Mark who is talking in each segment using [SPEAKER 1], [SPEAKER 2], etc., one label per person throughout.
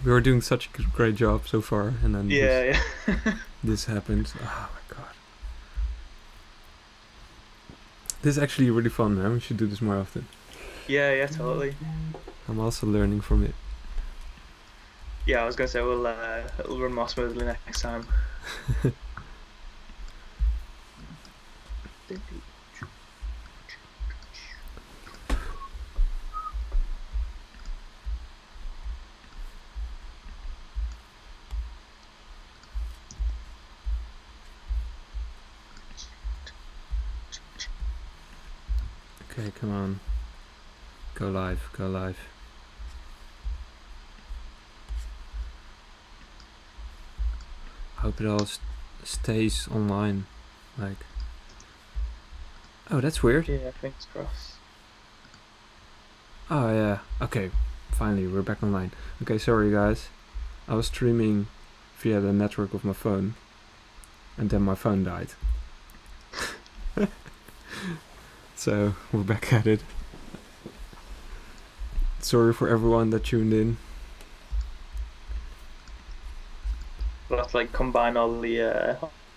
[SPEAKER 1] We were doing such a great job so far, and then
[SPEAKER 2] Yeah.
[SPEAKER 1] this happened. Oh my god. This is actually really fun, man. We should do this more often.
[SPEAKER 2] Yeah, totally.
[SPEAKER 1] I'm also learning from it.
[SPEAKER 2] Yeah, I was gonna say it'll run more smoothly next time.
[SPEAKER 1] Okay, come on. Go live, go live. Hope it all stays online. Like. Oh, that's weird.
[SPEAKER 2] Yeah, fingers crossed.
[SPEAKER 1] Oh, yeah. Okay, finally, we're back online. Okay, sorry guys. I was streaming via the network of my phone. And then my phone died. So, we're back at it. Sorry for everyone that tuned in.
[SPEAKER 2] We'll have to like combine all the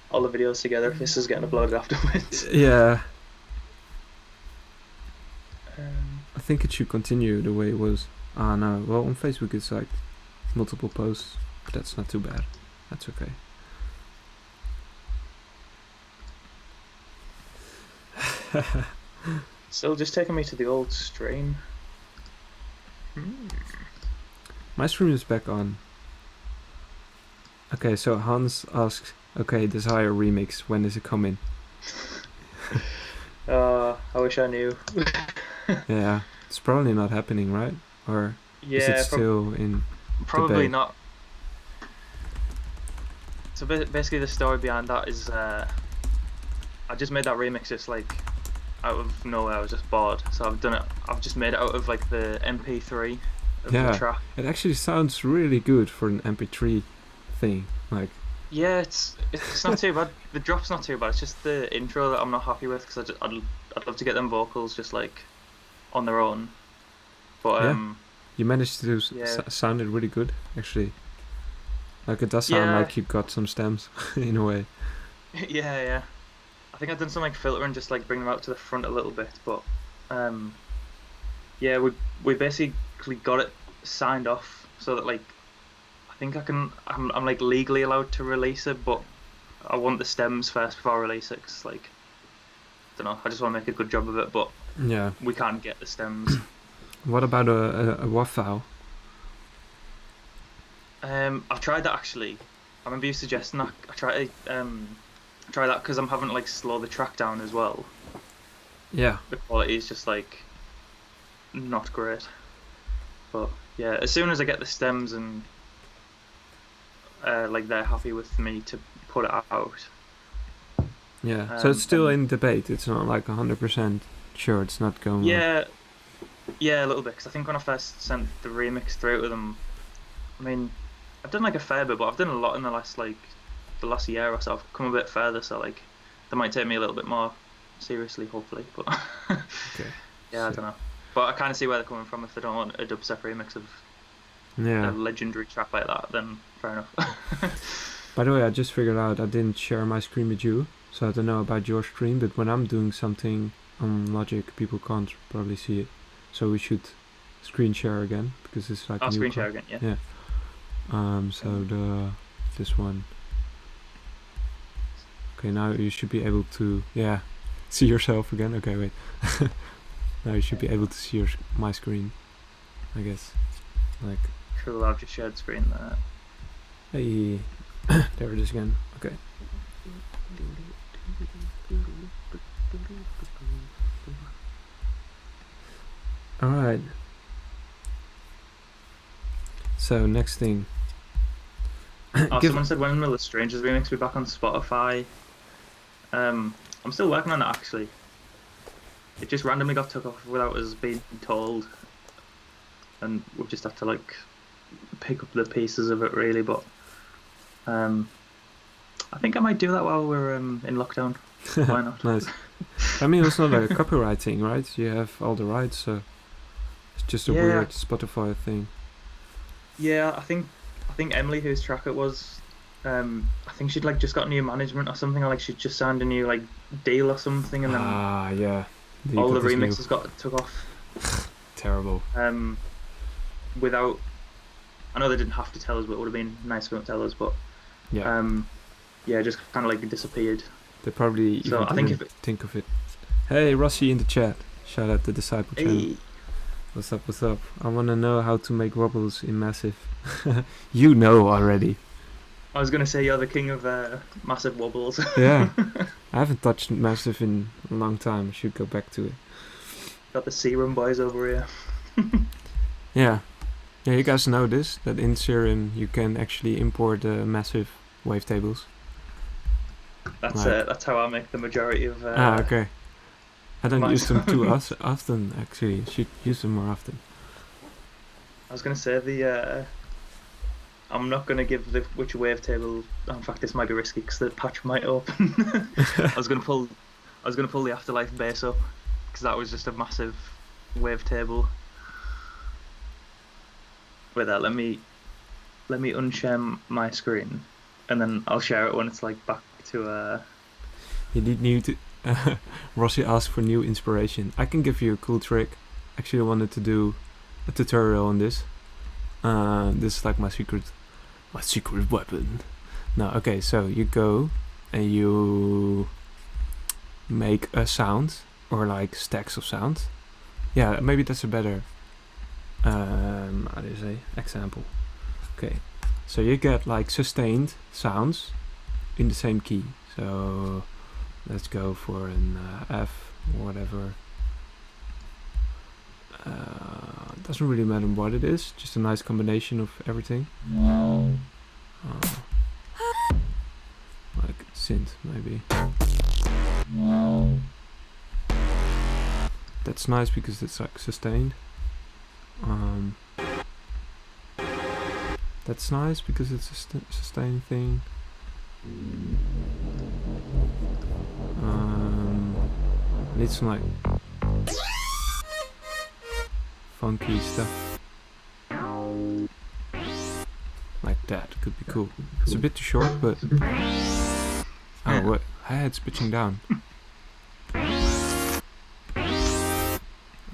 [SPEAKER 2] videos together if this is getting uploaded afterwards.
[SPEAKER 1] Yeah. I think it should continue the way it was. Ah, no. Well, on Facebook it's like multiple posts. But that's not too bad. That's okay.
[SPEAKER 2] Still just taking me to the old stream.
[SPEAKER 1] My stream is back on. Okay, so Hans asks, okay, Desire remix, when is it coming?
[SPEAKER 2] I wish I knew.
[SPEAKER 1] Yeah, it's probably not happening, right? Or is it still in
[SPEAKER 2] probably
[SPEAKER 1] debate?
[SPEAKER 2] Not. So basically the story behind that is I just made that remix just like out of nowhere. I was just bored, so I've just made it out of like the MP3 of the track.
[SPEAKER 1] It actually sounds really good for an MP3 thing. Like,
[SPEAKER 2] yeah, it's not too bad. The drop's not too bad. It's just the intro that I'm not happy with, because I'd love to get them vocals just like on their own. But
[SPEAKER 1] you managed to sound it really good, actually. Like, it does sound like you got some stems in a way.
[SPEAKER 2] Yeah. I think I've done some like filtering, just like bring them out to the front a little bit, but yeah, we basically got it signed off so that like I think I'm like legally allowed to release it, but I want the stems first before I release it, 'cause like I don't know, I just want to make a good job of it, but
[SPEAKER 1] yeah, we
[SPEAKER 2] can't get the stems.
[SPEAKER 1] What about a WAV file?
[SPEAKER 2] I've tried that actually. I remember you suggesting that. I tried try that because I'm having to like slow the track down as well.
[SPEAKER 1] Yeah.
[SPEAKER 2] The quality is just like not great. But yeah, as soon as I get the stems and like they're happy with me to put it out.
[SPEAKER 1] Yeah. So it's still in debate. It's not like 100% sure. It's not going.
[SPEAKER 2] Yeah, a little bit. Because I think when I first sent the remix through to them, I mean, I've done like a fair bit, but I've done a lot in the last year or so. I've come a bit further, so like they might take me a little bit more seriously, hopefully. But
[SPEAKER 1] okay.
[SPEAKER 2] Yeah, I don't know. But I kind of see where they're coming from. If they don't want a dubstep remix of a legendary track like that, then fair enough.
[SPEAKER 1] By the way, I just figured out I didn't share my screen with you, so I don't know about your stream, but when I'm doing something on Logic, people can't probably see it. So we should screen share again, because it's like
[SPEAKER 2] screen share again, yeah.
[SPEAKER 1] So this one. Okay, now you should be able to see yourself again. Okay, wait. Now you should be able to see my screen, I guess. Like.
[SPEAKER 2] Cool, I've just shared screen there.
[SPEAKER 1] Hey, there it is again. Okay. All right. So next thing.
[SPEAKER 2] Someone said, when will the Strangers remix be back on Spotify? I'm still working on it actually. It just randomly got took off without us being told, and we've just had to like pick up the pieces of it really. But I think I might do that while we're in lockdown. Why not?
[SPEAKER 1] Nice. I mean, it's not a copyright thing, right? You have all the rights, so it's just a weird Spotify thing.
[SPEAKER 2] Yeah, I think think Emily, whose track it was, I think she'd like just got new management or something, or like she'd just signed a new like deal or something, and then
[SPEAKER 1] yeah.
[SPEAKER 2] all the remixes got took off.
[SPEAKER 1] Terrible.
[SPEAKER 2] Without, I know they didn't have to tell us, but it would have been nice for them to tell us. But yeah, just kind of like disappeared.
[SPEAKER 1] They probably even
[SPEAKER 2] I think
[SPEAKER 1] think of it. Hey, Rossi in the chat. Shout out the Disciple channel. What's up? What's up? I want to know how to make wobbles in Massive. You know already.
[SPEAKER 2] I was gonna say you're the king of massive wobbles.
[SPEAKER 1] Yeah, I haven't touched Massive in a long time. I should go back to it.
[SPEAKER 2] Got the Serum boys over here.
[SPEAKER 1] Yeah, you guys know this, that in Serum you can actually import Massive wavetables.
[SPEAKER 2] That's how I make the majority of.
[SPEAKER 1] Okay. I don't use them too often, actually. Should use them more often.
[SPEAKER 2] I was gonna say I'm not gonna give which wavetable. In fact, this might be risky because the patch might open. I was gonna pull the Afterlife bass up because that was just a massive wavetable. Wait, let me unshare my screen, and then I'll share it when it's like back to.
[SPEAKER 1] You need to. Rossi asked for new inspiration. I can give you a cool trick. Actually, I wanted to do a tutorial on this. This is like my secret weapon. No, okay, so you go and you make a sound, or like stacks of sound. Yeah, maybe that's a better how do you say, example. Okay, so you get like sustained sounds in the same key. So let's go for an F or whatever. Doesn't really matter what it is, just a nice combination of everything. Like synth, maybe. That's nice because it's like sustained. That's nice because it's a sustained thing. Need some like funky stuff like that. Could be cool. It's a bit too short, but oh, what? It's pitching down.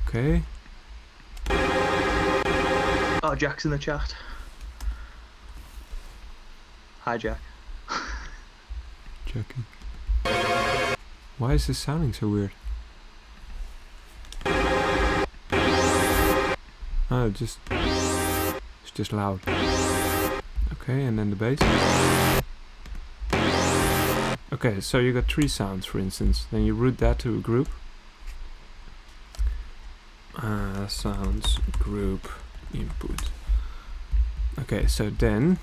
[SPEAKER 1] Okay.
[SPEAKER 2] Oh, Jack's in the chat. Hi, Jack.
[SPEAKER 1] Joking. Why is this sounding so weird? Oh, it's just loud. Okay, and then the bass. Okay, so you got 3 sounds, for instance. Then you route that to a group. Sounds group input. Okay, so then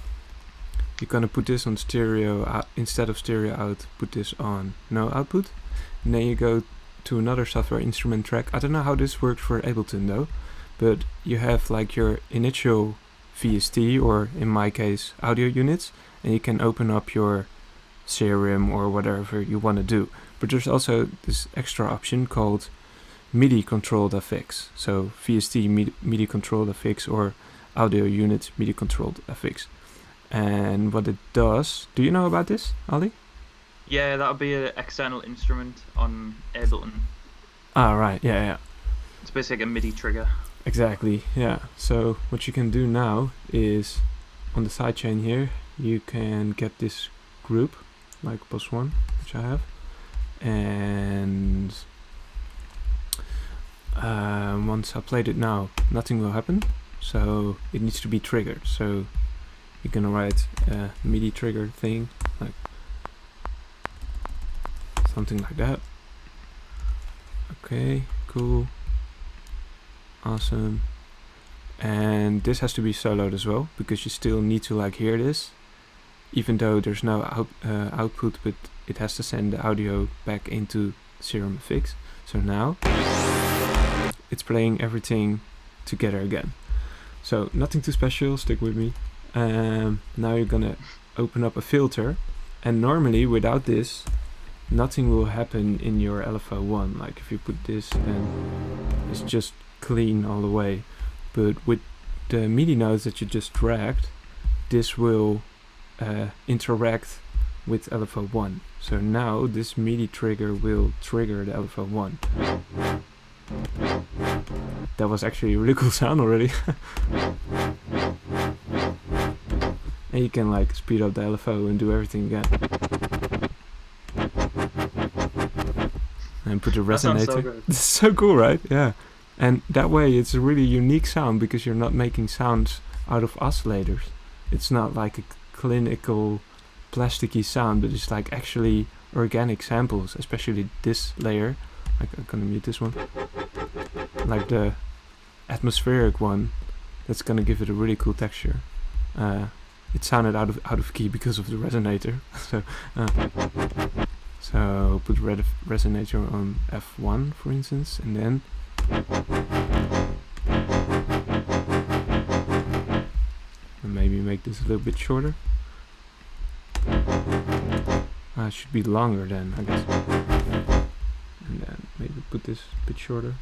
[SPEAKER 1] you're gonna put this on stereo out, instead of stereo out, put this on no output. And then you go to another software instrument track. I don't know how this works for Ableton though, but you have like your initial VST, or in my case audio units, and you can open up your Serum or whatever you want to do. But there's also this extra option called MIDI controlled FX. So VST MIDI controlled FX, or audio unit MIDI controlled FX. And what it does, do you know about this, Ali?
[SPEAKER 2] Yeah, that would be an external instrument on Ableton.
[SPEAKER 1] Ah, right, yeah.
[SPEAKER 2] It's basically a MIDI trigger.
[SPEAKER 1] Exactly, yeah. So what you can do now is, on the sidechain here, you can get this group, like +1, which I have. And once I played it now, nothing will happen. So it needs to be triggered. So you're gonna write a MIDI trigger thing, like something like that. Okay, cool, awesome. And this has to be soloed as well, because you still need to like hear this, even though there's no output, but it has to send the audio back into Serum FX. So now it's playing everything together again. So nothing too special, stick with me. Now you're gonna open up a filter, and normally without this nothing will happen in your LFO1. Like if you put this, then it's just clean all the way. But with the MIDI notes that you just dragged, this will interact with LFO1. So now this MIDI trigger will trigger the LFO1. That was actually a really cool sound already. And you can like speed up the LFO and do everything again. And put a resonator.
[SPEAKER 2] So good.
[SPEAKER 1] It's so cool, right? Yeah. And that way it's a really unique sound because you're not making sounds out of oscillators. It's not like a clinical plasticky sound, but it's like actually organic samples, especially this layer. Like, I'm gonna mute this one. Like the atmospheric one, that's gonna give it a really cool texture. It sounded out of key because of the resonator. So put resonator on F1 for instance, and then and maybe make this a little bit shorter. It should be longer then, I guess. And then maybe put this a bit shorter.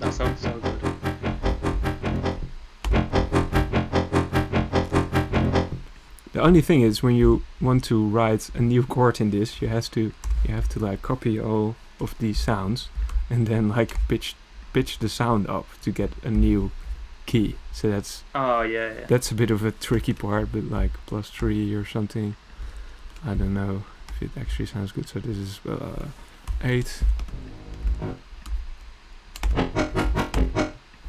[SPEAKER 2] That sounds so good.
[SPEAKER 1] The only thing is, when you want to write a new chord in this, you have to like copy all of these sounds and then like pitch the sound up to get a new key. So that's that's a bit of a tricky part, but like +3 or something. I don't know if it actually sounds good. So this is 8.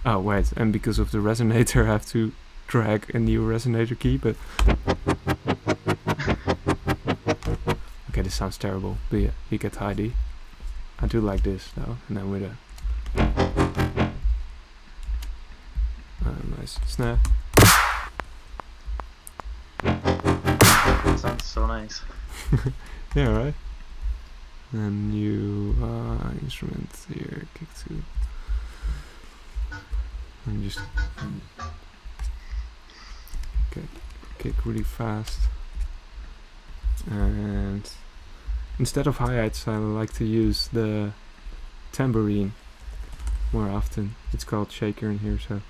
[SPEAKER 1] Oh wait, and because of the resonator, I have to drag a new resonator key, but okay, this sounds terrible, but yeah, you get high D. I do like this though, and then with a nice snare.
[SPEAKER 2] That sounds so nice.
[SPEAKER 1] Yeah, right? And new instrument here, kick 2. And just kick really fast. And instead of hi-hats, I like to use the tambourine more often. It's called shaker in here, so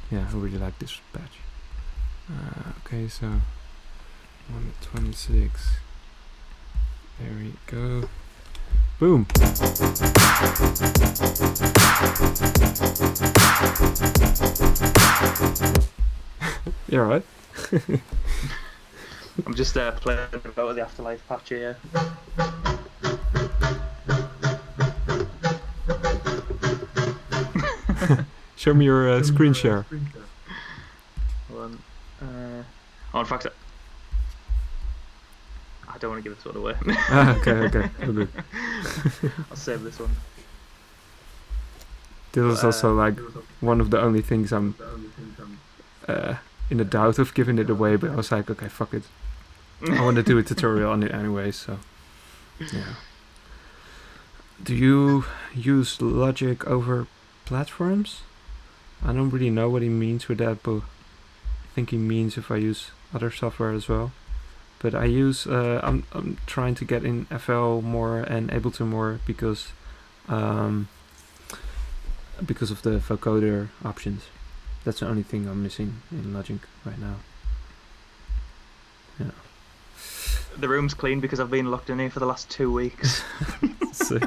[SPEAKER 1] yeah, I really like this patch. Okay, so 126. There we go. Boom! You alright?
[SPEAKER 2] I'm just playing about with the Afterlife patch here.
[SPEAKER 1] Show me your screen share.
[SPEAKER 2] In fact, I don't want to give this one away.
[SPEAKER 1] Okay, oh, good.
[SPEAKER 2] I'll save this one.
[SPEAKER 1] This was also like one of the only things I'm in a doubt of giving it away, but I was like, okay, fuck it. I want to do a tutorial on it anyway, so yeah. Do you use Logic over platforms? I don't really know what he means with that, but I think he means if I use other software as well. But I use I'm trying to get in FL more and Ableton more because of the vocoder options. That's the only thing I'm missing in Logic right now. Yeah.
[SPEAKER 2] The room's clean because I've been locked in here for the last 2 weeks.
[SPEAKER 1] Sick.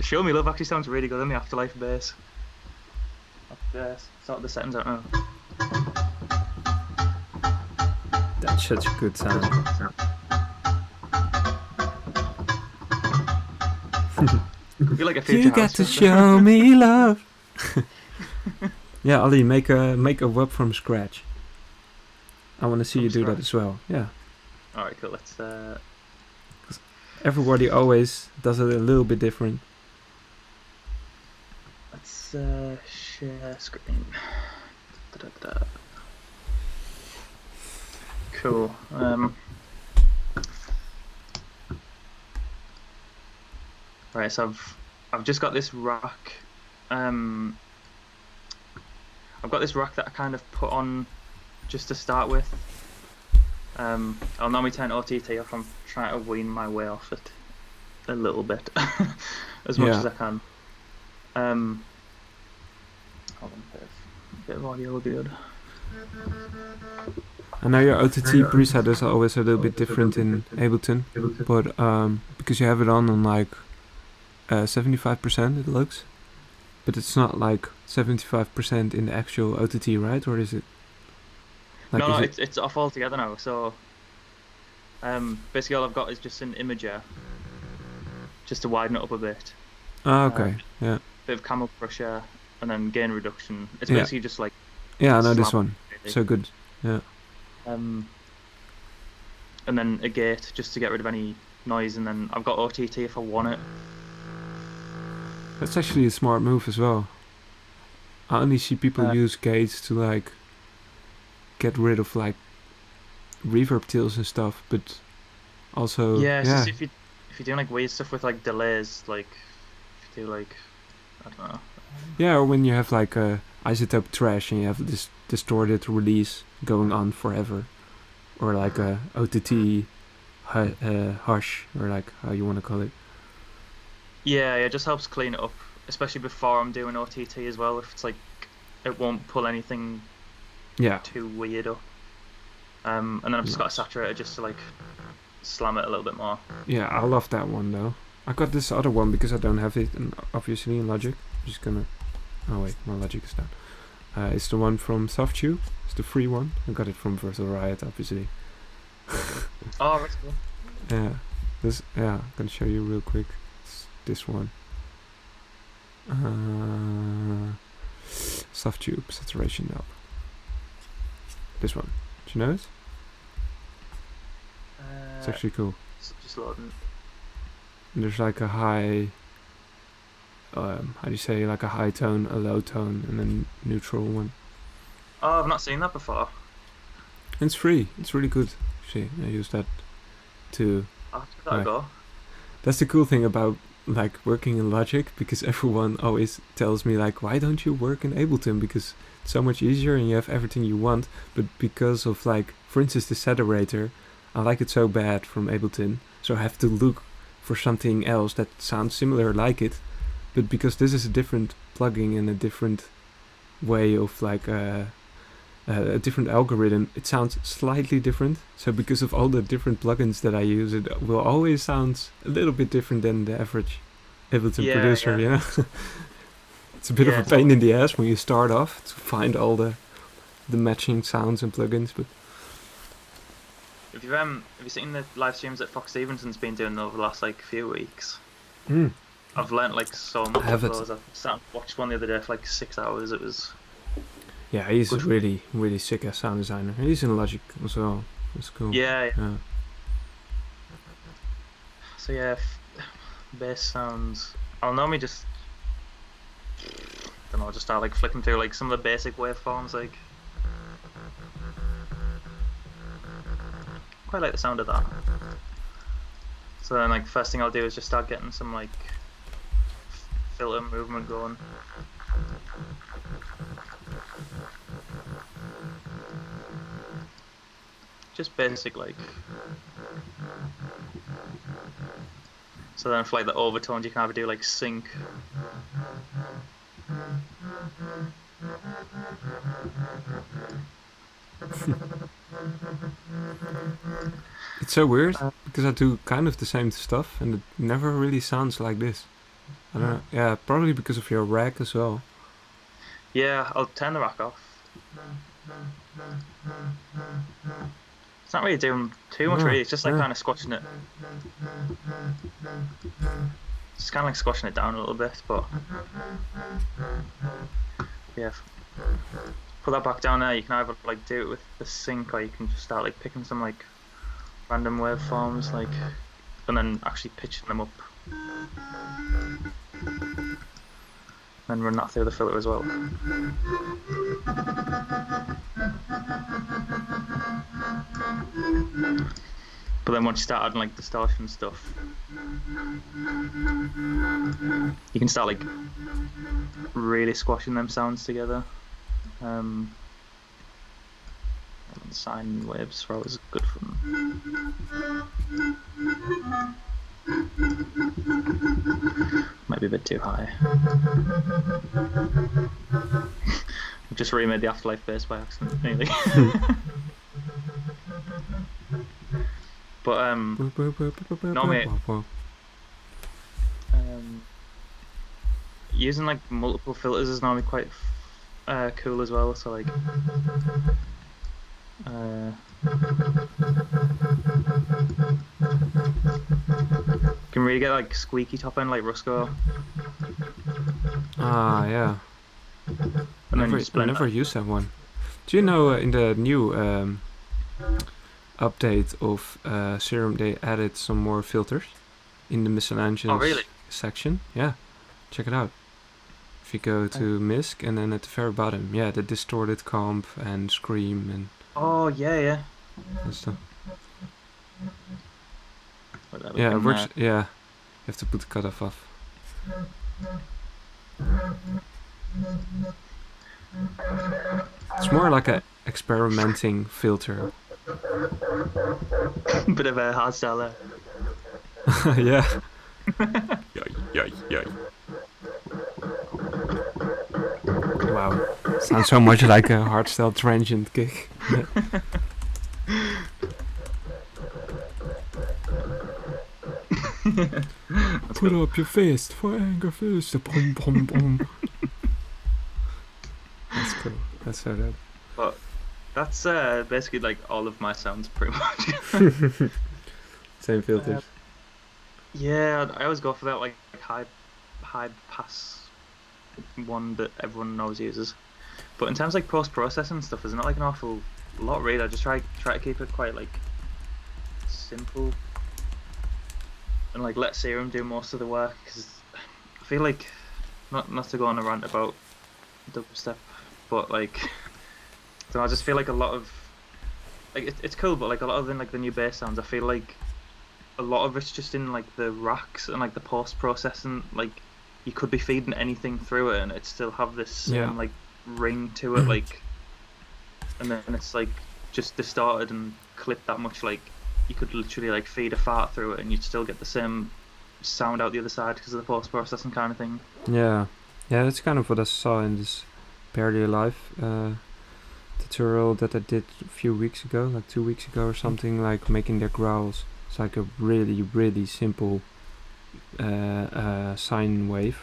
[SPEAKER 2] Show Me Love actually sounds really good on the Afterlife bass. Sort of the settings, I don't know.
[SPEAKER 1] That's such a good sound.
[SPEAKER 2] I feel like a future
[SPEAKER 1] You got to show me love. Yeah, Ali, make a web from scratch. I want to see you do that as well. Yeah.
[SPEAKER 2] Alright, cool. Let's.
[SPEAKER 1] Everybody always does it a little bit different.
[SPEAKER 2] Let's share screen. Da-da-da. Cool. Right, so I've just got this rack. I've got this rack that I kind of put on just to start with. I'll normally turn OTT off. I'm trying to wean my way off it a little bit as much as I can. Hold on, bit of audio will be good.
[SPEAKER 1] I know your OTT preset is always a little bit different in Ableton, but because you have it on like 75% it looks, but it's not like 75% in the actual OTT, right? Or is it? Like,
[SPEAKER 2] no, it's off altogether now. So basically all I've got is just an imager, just to widen it up a bit.
[SPEAKER 1] Oh, okay, yeah.
[SPEAKER 2] Bit of camel pressure and then gain reduction. It's basically just like.
[SPEAKER 1] Yeah, I know this one. Really. So good. Yeah.
[SPEAKER 2] And then a gate just to get rid of any noise, and then I've got OTT if I want it.
[SPEAKER 1] That's actually a smart move as well. I only see people use gates to like get rid of like reverb tails and stuff, but also
[SPEAKER 2] just if you're doing like weird stuff with like delays, like if you do like I don't know.
[SPEAKER 1] Yeah, or when you have like a isotope trash and you have this distorted release going on forever, or like a OTT hush, or like how you want to call it.
[SPEAKER 2] Yeah, it just helps clean it up, especially before I'm doing OTT as well. If it's like it won't pull anything too weird up. And then I've just got a saturator just to like slam it a little bit more.
[SPEAKER 1] Yeah, I love that one though. I got this other one because I don't have it, obviously in Logic. I'm just gonna. Oh wait, my Logic is down. It's the one from Pt.2. It's the free one. I got it from Virtual Riot, obviously.
[SPEAKER 2] Oh, that's cool.
[SPEAKER 1] Yeah, I'm gonna show you real quick. It's this one. Soft-tube saturation knob. This one. Do you know it? It's actually cool.
[SPEAKER 2] Just loading.
[SPEAKER 1] And there's like a high. How do you say, like a high tone, a low tone, and then neutral one.
[SPEAKER 2] Oh, I've not seen that before.
[SPEAKER 1] And it's free. It's really good. Actually, I use that to.
[SPEAKER 2] I'll give that a go.
[SPEAKER 1] That's the cool thing about like working in Logic, because everyone always tells me like, why don't you work in Ableton, because it's so much easier and you have everything you want. But because of like, for instance, the saturator, I like it so bad from Ableton, so I have to look for something else that sounds similar like it. But because this is a different plugin and a different way of like a different algorithm, it sounds slightly different. So because of all the different plugins that I use, it will always sound a little bit different than the average Ableton producer. Yeah. It's a bit of a pain in the ass when you start off to find all the matching sounds and plugins. But
[SPEAKER 2] have you seen the live streams that Fox Stevenson's been doing over the last like few weeks? I've learnt like so much of those. I watched one the other day for like 6 hours. It was.
[SPEAKER 1] Yeah, he's a really, really sick ass sound designer. He's in Logic as well. That's cool.
[SPEAKER 2] Yeah. So yeah, bass sounds. I'll normally just. I don't know, just start like flicking through like some of the basic waveforms. Like, quite like the sound of that. So then, like, first thing I'll do is just start getting some like filter movement going. Just basic, like. So then for like the overtones, you can either do like sync.
[SPEAKER 1] It's so weird because I do kind of the same stuff and it never really sounds like this. I don't know. Yeah, probably because of your rack as well.
[SPEAKER 2] Yeah, I'll turn the rack off. It's not really doing too much, really. It's just like kind of squashing it. Just kind of like squashing it down a little bit, but yeah. Put that back down there. You can either like do it with the sync, or you can just start like picking some like random waveforms, like, and then actually pitching them up. And run that through the filter as well. But then once you start adding like distortion stuff, you can start like really squashing them sounds together. And sine waves are always good for them. Might might be a bit too high. I've just remade the Afterlife bass by accident, nearly. But normally, using like multiple filters is normally quite cool as well. So like, can really get like squeaky top end like Rusco.
[SPEAKER 1] Ah, yeah.
[SPEAKER 2] And
[SPEAKER 1] I never used that one. Do you know in the new update of Serum they added some more filters in the miscellaneous section? Yeah, check it out. If you go to Misc and then at the very bottom, yeah, the distorted comp and scream and.
[SPEAKER 2] Oh yeah.
[SPEAKER 1] And stuff. Yeah, it works. Yeah, you have to put the cutoff off. It's more like a experimenting filter.
[SPEAKER 2] Bit of a hard style there.
[SPEAKER 1] Yeah. Yay. Wow. Sounds so much like a hardstyle transient kick. Put up your fist for anger fist. Boom, boom, boom. That's cool. That's so good.
[SPEAKER 2] But that's basically like all of my sounds, pretty much.
[SPEAKER 1] Same filters.
[SPEAKER 2] Yeah, I always go for that like high pass one that everyone knows uses. But in terms of like post-processing stuff, there's not like an awful lot really. I just try to keep it quite like simple and like let Serum do most of the work, because I feel like not to go on a rant about dubstep, but like so I just feel like a lot of like it's cool, but like a lot of the new bass sounds, I feel like a lot of it's just in like the racks and like the post-processing. Like you could be feeding anything through it and it still have this same like ring to it, like, and then it's like just distorted and clipped that much. Like you could literally like feed a fart through it and you'd still get the same sound out the other side because of the post-processing kind of thing.
[SPEAKER 1] Yeah, that's kind of what I saw in this Barely Alive tutorial that I did a few weeks ago, like 2 weeks ago or something, like making their growls. It's like a really simple sine wave,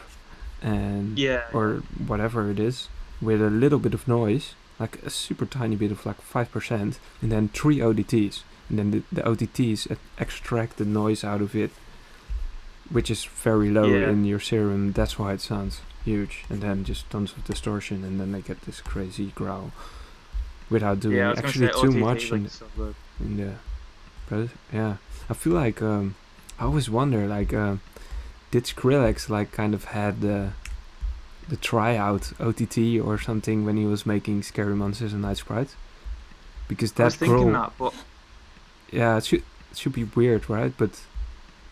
[SPEAKER 1] and or whatever it is, with a little bit of noise, like a super tiny bit of like 5%, and then 3 ODTs, and then the ODTs extract the noise out of it, which is very low in your Serum. That's why it sounds huge, and then just tons of distortion, and then they get this crazy growl without doing actually too much. But yeah, I feel like I always wonder, like, did Skrillex like kind of had the tryout OTT or something when he was making Scary Monsters and Night Sprites? Because that
[SPEAKER 2] but
[SPEAKER 1] yeah, it should be weird, right? But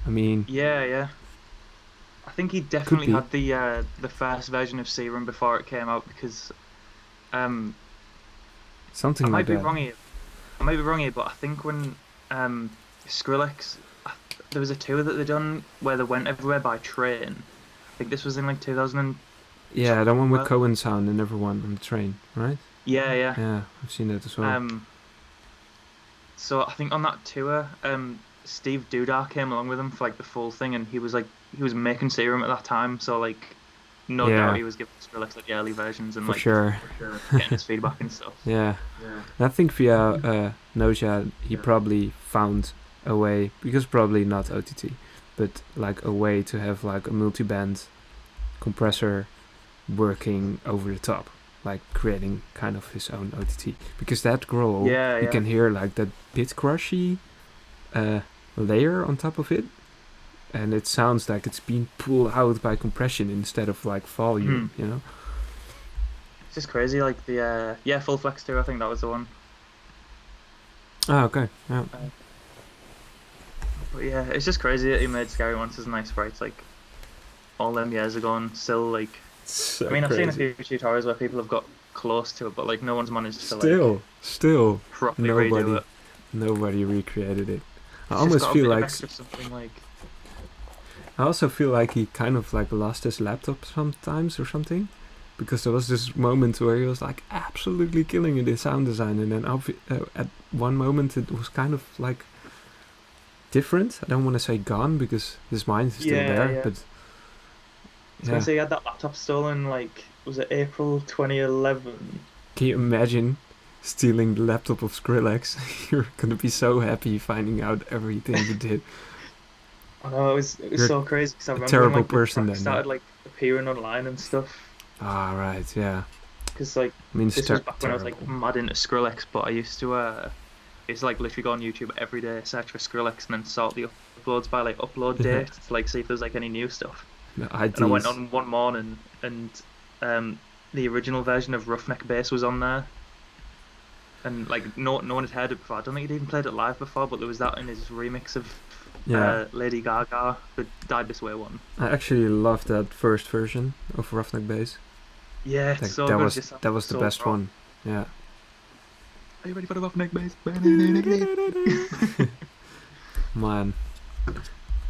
[SPEAKER 1] I mean,
[SPEAKER 2] yeah. I think he definitely had the first version of Serum before it came out, because
[SPEAKER 1] something
[SPEAKER 2] I
[SPEAKER 1] like that.
[SPEAKER 2] I might be wrong here, but I think when Skrillex, there was a tour that they done where they went everywhere by train. I think this was in like 2000.
[SPEAKER 1] Yeah, the one with Cohen sound and everyone on the train, right?
[SPEAKER 2] Yeah.
[SPEAKER 1] Yeah, I've seen that as well.
[SPEAKER 2] So I think on that tour, Steve Dudar came along with him for like the full thing, and he was making Serum at that time, so like no doubt he was giving Skrillex like the early versions and
[SPEAKER 1] for sure
[SPEAKER 2] getting his feedback and stuff.
[SPEAKER 1] Yeah. And I think via Noja he probably found a way, because probably not OTT, but like a way to have like a multi-band compressor working over the top, like creating kind of his own OTT, because that growl you can hear like that bit crushy layer on top of it, and it sounds like it's being pulled out by compression instead of like volume, you know.
[SPEAKER 2] It's just crazy, like the Full Flex 2, I think that was the one.
[SPEAKER 1] Oh, okay. Yeah.
[SPEAKER 2] But yeah, it's just crazy that he made Scary Monsters and Night Sprites like all them years ago, and still like
[SPEAKER 1] so
[SPEAKER 2] I mean,
[SPEAKER 1] crazy.
[SPEAKER 2] I've seen a few tutorials where people have got close to it, but like no one's managed to
[SPEAKER 1] still
[SPEAKER 2] properly redo it.
[SPEAKER 1] Nobody recreated it. I almost feel like
[SPEAKER 2] something like
[SPEAKER 1] I also feel like he kind of like lost his laptop sometimes or something, because there was this moment where he was like absolutely killing it in sound design, and then at one moment it was kind of like different. I don't want to say gone because his mind is still there, but
[SPEAKER 2] I was gonna say he had that laptop stolen, like, was it April 2011?
[SPEAKER 1] Can you imagine stealing the laptop of Skrillex? You're gonna be so happy finding out everything you did.
[SPEAKER 2] I know, it was so crazy. Cause I remember
[SPEAKER 1] terrible
[SPEAKER 2] when, like,
[SPEAKER 1] person
[SPEAKER 2] the
[SPEAKER 1] then.
[SPEAKER 2] started like appearing online and stuff.
[SPEAKER 1] Ah, right, yeah.
[SPEAKER 2] Because like,
[SPEAKER 1] I mean,
[SPEAKER 2] this was back when I was like mad into Skrillex, but I used to like literally go on YouTube every day, search for Skrillex, and then sort the uploads by like upload date to like see if there's like any new stuff.
[SPEAKER 1] And
[SPEAKER 2] I went on one morning, and the original version of Roughneck Bass was on there, and like no one had heard it before. I don't think he'd even played it live before, but there was that in his remix of Lady Gaga, the Died This Way one.
[SPEAKER 1] I actually loved that first version of Roughneck Bass.
[SPEAKER 2] Yeah,
[SPEAKER 1] like,
[SPEAKER 2] so
[SPEAKER 1] that
[SPEAKER 2] good.
[SPEAKER 1] was the best one. Yeah.
[SPEAKER 2] Are you ready for the Roughneck Bass?
[SPEAKER 1] Man,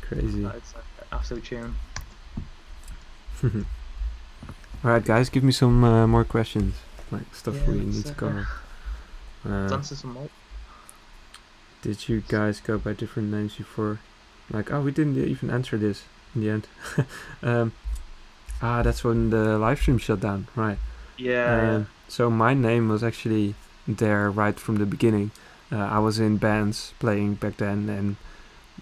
[SPEAKER 1] crazy.
[SPEAKER 2] It's an absolute tune.
[SPEAKER 1] Alright, guys, give me some more questions, like stuff we need to cover.
[SPEAKER 2] Let's answer some more.
[SPEAKER 1] Did you guys go by different names before? Like, oh, we didn't even answer this in the end. That's when the live stream shut down, right?
[SPEAKER 2] Yeah.
[SPEAKER 1] So my name was actually there right from the beginning. I was in bands playing back then, and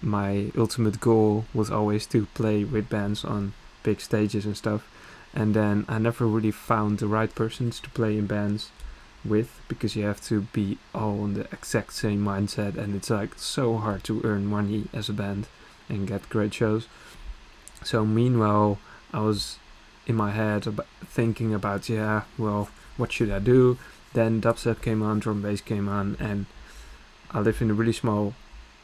[SPEAKER 1] my ultimate goal was always to play with bands on big stages and stuff. And then I never really found the right persons to play in bands with, because you have to be all on the exact same mindset, and it's like so hard to earn money as a band and get great shows. So meanwhile, I was in my head thinking about, what should I do? Then dubstep came on, drum bass came on, and I live in a really small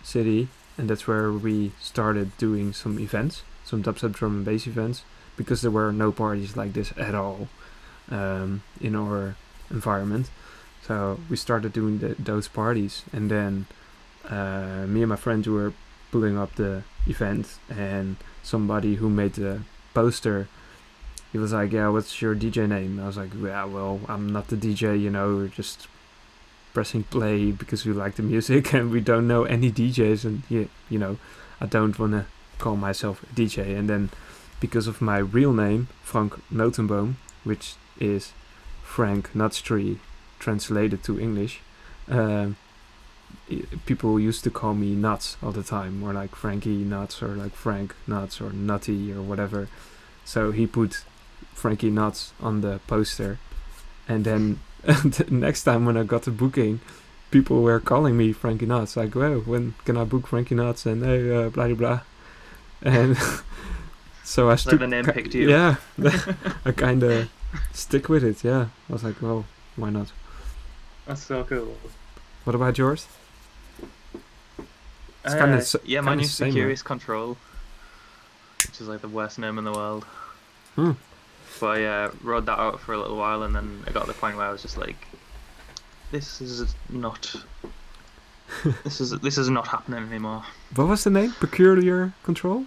[SPEAKER 1] city, and that's where we started doing some events, some dubstep drum and bass events, because there were no parties like this at all in our environment. So we started doing those parties, and then me and my friends were pulling up the event, and somebody who made the poster, he was like, what's your DJ name? I was like, well, I'm not the DJ, we're just pressing play because we like the music and we don't know any DJs, and I don't want to call myself a DJ. And then because of my real name, Frank Notenboom, which is Frank Nuts Tree translated to English, people used to call me Nuts all the time, or like Franky Nuts, or like Frank Nuts, or Nutty, or whatever. So he put Franky Nuts on the poster, and then the next time when I got the booking, people were calling me Franky Nuts, like, well, when can I book Franky Nuts, and hey, blah blah blah. And so I
[SPEAKER 2] the name picked you.
[SPEAKER 1] Yeah, I kind of stick with it. Yeah, I was like, well, why not?
[SPEAKER 2] That's so cool.
[SPEAKER 1] What about yours? It's
[SPEAKER 2] mine used to be Curious Control, which is like the worst name in the world. But I rode that out for a little while, and then I got to the point where I was just like, this is not happening anymore.
[SPEAKER 1] What was the name? Peculiar Control?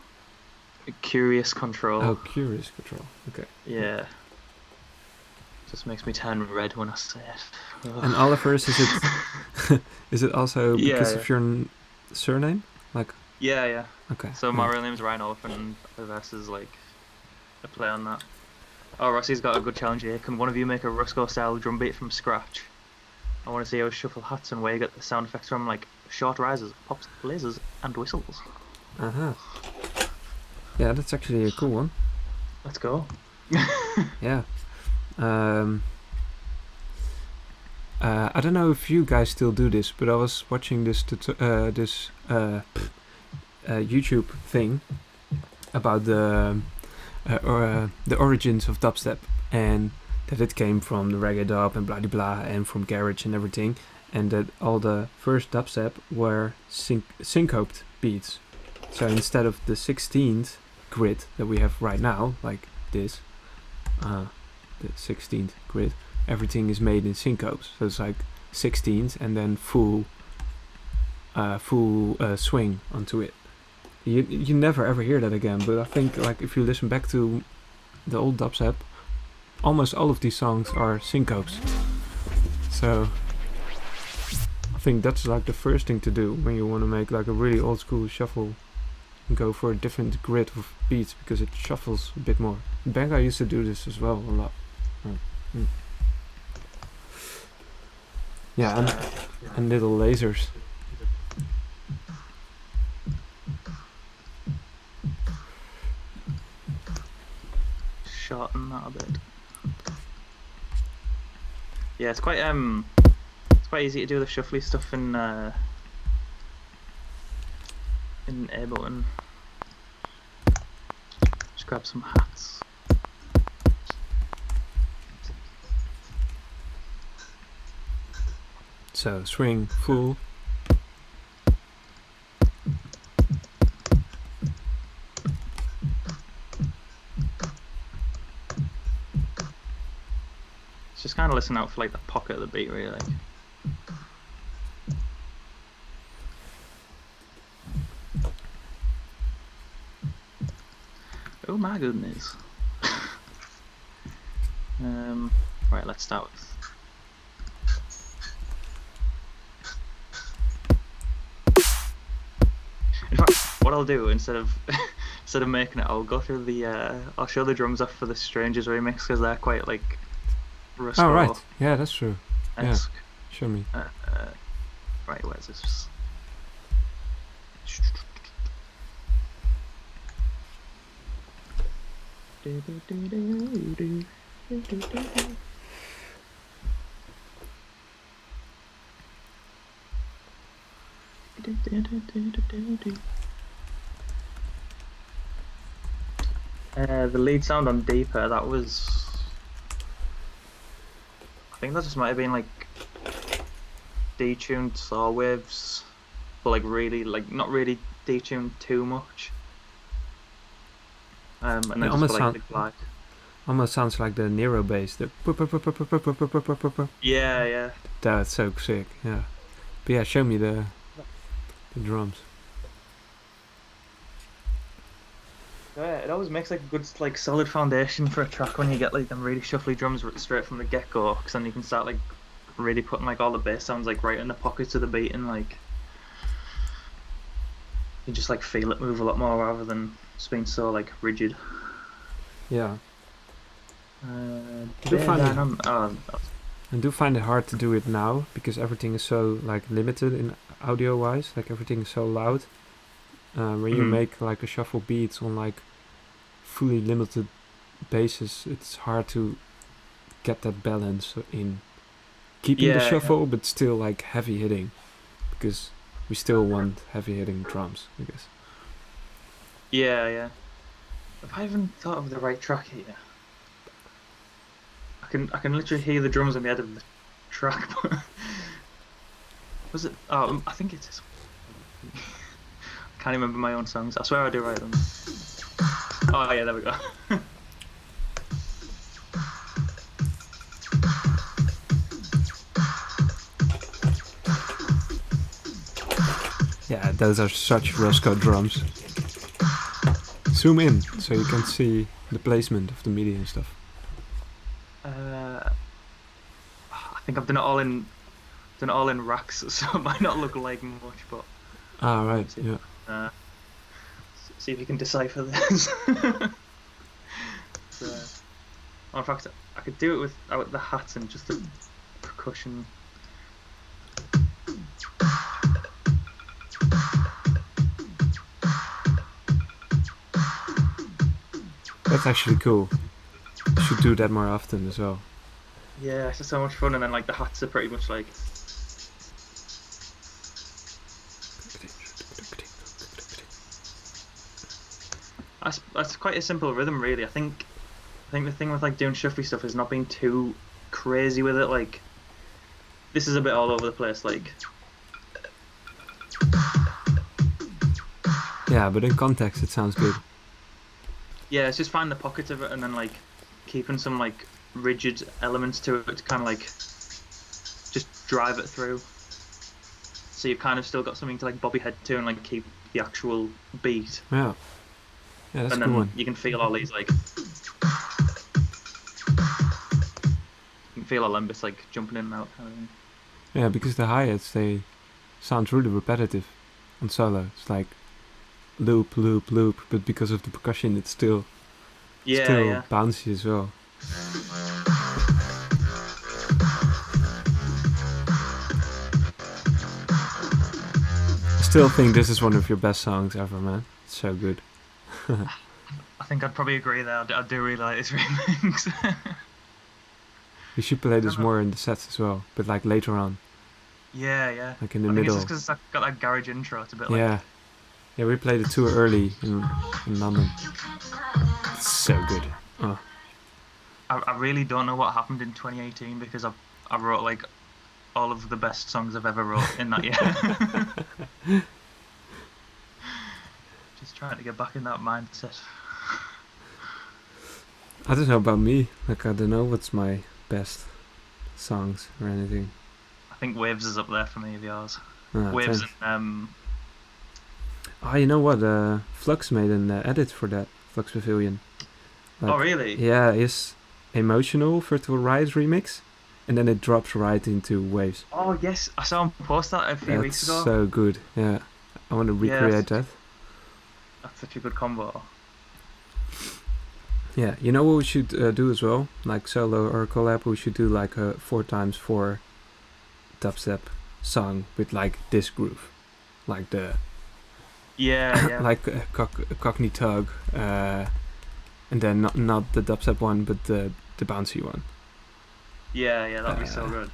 [SPEAKER 2] Curious Control.
[SPEAKER 1] Oh, Curious Control. Okay.
[SPEAKER 2] Yeah. Just makes me turn red when I say it. Ugh.
[SPEAKER 1] And Oliverse, is it also because of your surname? Like.
[SPEAKER 2] Yeah.
[SPEAKER 1] Okay.
[SPEAKER 2] So my real name's Ryan Oliphant, and Oliverse is like a play on that. Oh, Rossi's got a good challenge here. Can one of you make a Rusko style drum beat from scratch? I want to see how shuffle hats and where you get the sound effects from, like short rises, pops, lasers, and whistles.
[SPEAKER 1] Yeah, that's actually a cool one.
[SPEAKER 2] Let's go.
[SPEAKER 1] Yeah. I don't know if you guys still do this, but I was watching this YouTube thing about the origins of dubstep, and that it came from the reggae dub and blah blah, and from garage and everything, and that all the first dubstep were syncoped beats. So instead of the 16th grid that we have right now, like this, the 16th grid, everything is made in syncopes. So it's like 16th and then full swing onto it. You never ever hear that again. But I think like if you listen back to the old dubstep, almost all of these songs are syncopes. So I think that's like the first thing to do when you want to make like a really old school shuffle and go for a different grid of beats because it shuffles a bit more. Benga used to do this as well a lot. Yeah, and little lasers.
[SPEAKER 2] Shorten that a bit. Yeah, it's quite easy to do the shuffly stuff in Ableton. Just grab some hats.
[SPEAKER 1] So swing full.
[SPEAKER 2] Just kind of listen out for like the pocket of the beat, really. Oh my goodness. Right, let's start with. In fact, what I'll do instead of making it, I'll go through the I'll show the drums off for the Strangers remix because they're quite like.
[SPEAKER 1] Oh right, yeah, that's true. Yeah, show me.
[SPEAKER 2] Right, where's this? The lead sound on Deeper, that was. I think that just might have been like detuned saw waves, but like really, like not really detuned too much. And then
[SPEAKER 1] it
[SPEAKER 2] just like the glide.
[SPEAKER 1] Almost sounds like the Nero bass. The
[SPEAKER 2] yeah.
[SPEAKER 1] That's so sick. Yeah, but yeah, show me the drums.
[SPEAKER 2] Yeah, it always makes like a good, like solid foundation for a track when you get like them really shuffly drums straight from the get-go, because then you can start like really putting like all the bass sounds like right in the pockets of the beat, and like you just like feel it move a lot more rather than just being so like rigid.
[SPEAKER 1] Yeah.
[SPEAKER 2] I
[SPEAKER 1] do find it hard to do it now because everything is so like limited in audio wise, like everything is so loud. When you make like a shuffle beats on like fully limited basis, it's hard to get that balance in keeping the shuffle but still like heavy hitting, because we still want heavy hitting drums, I guess.
[SPEAKER 2] Yeah. Have I even thought of the right track here? I can literally hear the drums on the end of the track. Was it? Oh, I think it is. I can't remember my own songs. I swear I do write them. Oh yeah, there we go.
[SPEAKER 1] Yeah, those are such Roscoe drums. Zoom in so you can see the placement of the MIDI and stuff.
[SPEAKER 2] I think I've done it all in racks, so it might not look like much, but.
[SPEAKER 1] Ah right, yeah.
[SPEAKER 2] See if you can decipher this. In fact, I could do it without the hats and just the percussion.
[SPEAKER 1] That's actually cool. You should do that more often as well.
[SPEAKER 2] Yeah, it's just so much fun, and then like the hats are pretty much like. That's quite a simple rhythm, really. I think the thing with like doing shuffly stuff is not being too crazy with it. Like, this is a bit all over the place. Like.
[SPEAKER 1] Yeah, but in context, it sounds good.
[SPEAKER 2] Yeah, it's just find the pocket of it, and then like keeping some like rigid elements to it to kind of like just drive it through. so you've kind of still got something to like bob your head to and like keep the actual beat.
[SPEAKER 1] Yeah, yeah, that's a
[SPEAKER 2] And
[SPEAKER 1] good
[SPEAKER 2] then
[SPEAKER 1] one.
[SPEAKER 2] you can feel all these like, you can feel all them bits like jumping in and out kind of thing.
[SPEAKER 1] Yeah, because the hi-hats, they sound really repetitive on solo. It's like loop, loop, loop, but because of the percussion, it's still
[SPEAKER 2] Yeah.
[SPEAKER 1] bouncy as well. I still think this is one of your best songs ever, man. It's so good.
[SPEAKER 2] I think I'd probably agree there. I do really like this remix.
[SPEAKER 1] You should play this more in the sets as well, but like later on.
[SPEAKER 2] Yeah.
[SPEAKER 1] Like in the
[SPEAKER 2] I think
[SPEAKER 1] middle.
[SPEAKER 2] it's just because it's got that garage intro. It's a bit like...
[SPEAKER 1] Yeah, we played it too early in London. It's so good. Oh.
[SPEAKER 2] I really don't know what happened in 2018 because I wrote like all of the best songs I've ever wrote in that year. Just trying to get back in that mindset.
[SPEAKER 1] I don't know about me. Like, I don't know what's my best songs or anything.
[SPEAKER 2] I think Waves is up there for me of yours.
[SPEAKER 1] Waves
[SPEAKER 2] thanks. And
[SPEAKER 1] oh, you know what? Flux made an edit for that Flux Pavilion. Like,
[SPEAKER 2] oh really?
[SPEAKER 1] Yeah, it's emotional Virtual Riot remix, and then it drops right into Waves.
[SPEAKER 2] Oh yes, I saw him post that a few weeks ago.
[SPEAKER 1] So good. Yeah, I want to recreate that.
[SPEAKER 2] That's such a good combo.
[SPEAKER 1] Yeah, you know what we should do as well? Like solo or collab, we should do like a 4x4 dubstep song with like this groove, like the like a Cockney Tug, and then not the dubstep one, but the bouncy one.
[SPEAKER 2] Yeah, that'd be so good.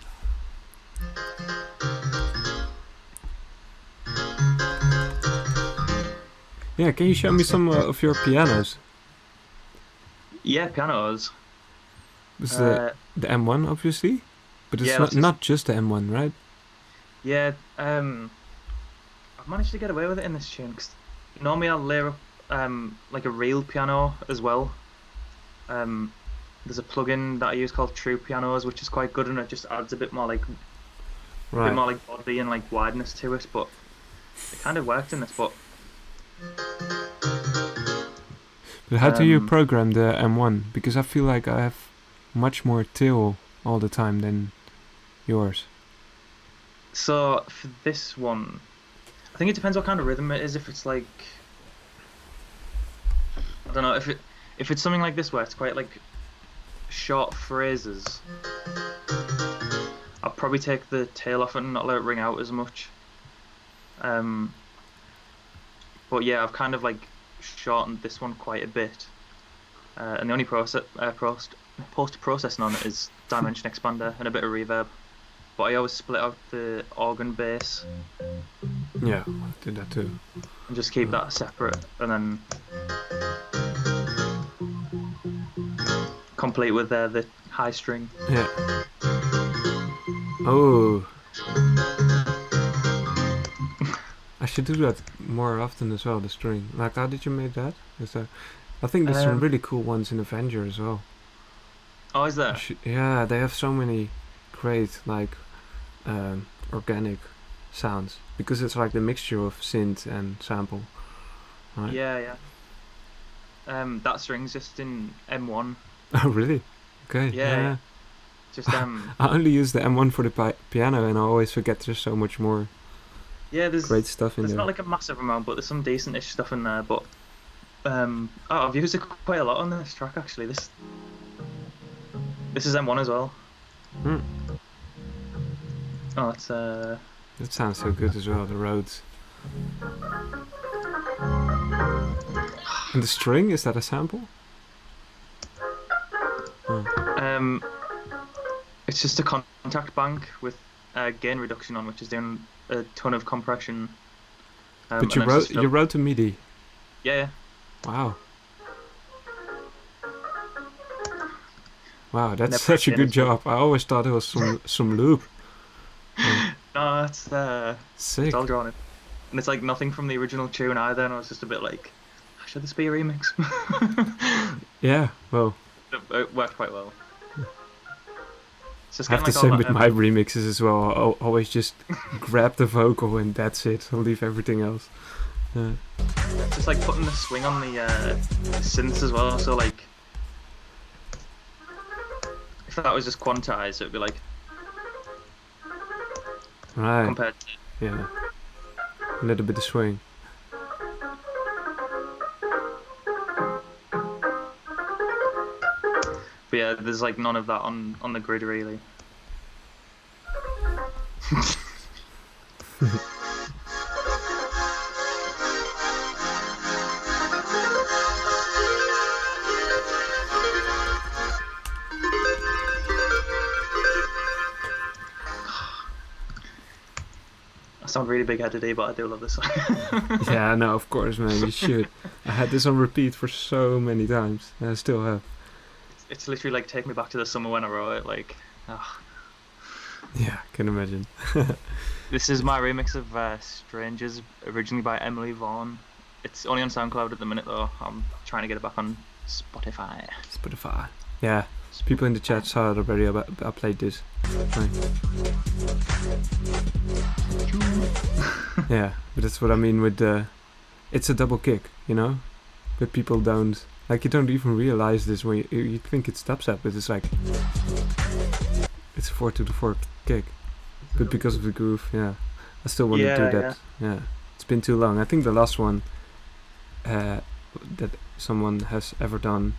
[SPEAKER 1] Yeah, can you show me some of your pianos?
[SPEAKER 2] Yeah, pianos.
[SPEAKER 1] It's the M1 obviously, but it's not just the M1, right?
[SPEAKER 2] Yeah, I've managed to get away with it in this tune because normally I'll layer up like a real piano as well. There's a plugin that I use called True Pianos, which is quite good, and it just adds a bit more like body and like wideness to it. But it kind of worked in this. But
[SPEAKER 1] how do you program the M1? Because I feel like I have much more tail all the time than yours.
[SPEAKER 2] So for this one, I think it depends what kind of rhythm it is. If it's like, I don't know, if it's something like this where it's quite like short phrases, I'll probably take the tail off it and not let it ring out as much. But yeah, I've kind of like shortened this one quite a bit, and the only post-processing on it is dimension expander and a bit of reverb. But I always split out the organ bass.
[SPEAKER 1] Yeah, I did that too.
[SPEAKER 2] And just keep that separate, and then complete with the high string.
[SPEAKER 1] Yeah. Oh. I should do that more often as well, the string. Like, how did you make that? I think there's some really cool ones in Avenger as well.
[SPEAKER 2] Oh, is there?
[SPEAKER 1] Yeah, they have so many great, like, organic sounds. Because it's like the mixture of synth and sample. Right?
[SPEAKER 2] Yeah. That string's just in M1.
[SPEAKER 1] Oh, really? Okay.
[SPEAKER 2] Yeah. Just
[SPEAKER 1] I only use the M1 for the piano, and I always forget there's so much more.
[SPEAKER 2] Yeah, there's
[SPEAKER 1] great stuff in there.
[SPEAKER 2] There's not like a massive amount, but there's some decent-ish stuff in there. But I've used it quite a lot on this track actually. This is M1 as well. Oh, it's
[SPEAKER 1] that sounds so good as well. The Rhodes. And the string, is that a sample?
[SPEAKER 2] It's just a contact bank with gain reduction on, which is doing a ton of compression.
[SPEAKER 1] But you wrote to MIDI.
[SPEAKER 2] Yeah.
[SPEAKER 1] Wow. Wow, that's such a good job. I always thought it was some loop.
[SPEAKER 2] No, it's
[SPEAKER 1] sick.
[SPEAKER 2] It's all drawn in, and it's like nothing from the original tune either. And I was just a bit like, should this be a remix?
[SPEAKER 1] Yeah. Well.
[SPEAKER 2] It worked quite well. It's just
[SPEAKER 1] I have
[SPEAKER 2] getting
[SPEAKER 1] the
[SPEAKER 2] like
[SPEAKER 1] same
[SPEAKER 2] all
[SPEAKER 1] with
[SPEAKER 2] that,
[SPEAKER 1] my remixes as well. I'll always just grab the vocal and that's it. I'll leave everything else.
[SPEAKER 2] just like putting the swing on the synths as well. So like, if that was just quantized, it'd be like
[SPEAKER 1] Right.
[SPEAKER 2] compared to
[SPEAKER 1] Yeah. A little bit of swing.
[SPEAKER 2] But yeah, there's like none of that on the grid really. I sound really big-headed today, but I do love this song.
[SPEAKER 1] Yeah, no, of course, man, you should. I had this on repeat for so many times, and I still have.
[SPEAKER 2] It's literally like take me back to the summer when I wrote it. Like,
[SPEAKER 1] Yeah, can imagine.
[SPEAKER 2] this is my remix of "Strangers," originally by Emily Vaughan. It's only on SoundCloud at the minute, though. I'm trying to get it back on Spotify.
[SPEAKER 1] Spotify. Yeah, people in the chat saw it already. I played this. Right. Yeah, but that's what I mean with the. It's a double kick, you know, but people don't like. You don't even realize this when you think it's dubstep, but it's like it's 4/4 kick. But because of the groove, yeah, I still want to do that. Yeah, it's been too long. I think the last one that someone has ever done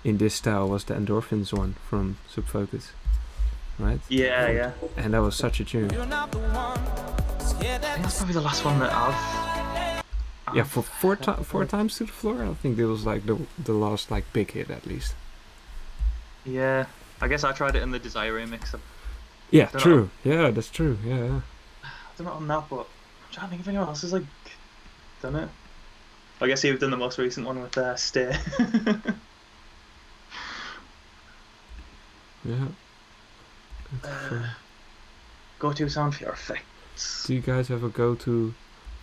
[SPEAKER 1] in this style was the Endorphins one from Subfocus, right?
[SPEAKER 2] Yeah.
[SPEAKER 1] And that was such a tune.
[SPEAKER 2] I think that's probably the last one that I've.
[SPEAKER 1] Yeah, for four times to the floor. I think it was like the last like big hit at least.
[SPEAKER 2] Yeah, I guess I tried it in the Desire remix.
[SPEAKER 1] Yeah, true. Yeah, that's true. Yeah.
[SPEAKER 2] I don't know on that, but I'm trying to think if anyone else has like done it. I guess you've done the most recent one with Stay.
[SPEAKER 1] Yeah.
[SPEAKER 2] Go-to sound for your effects.
[SPEAKER 1] Do you guys have a go-to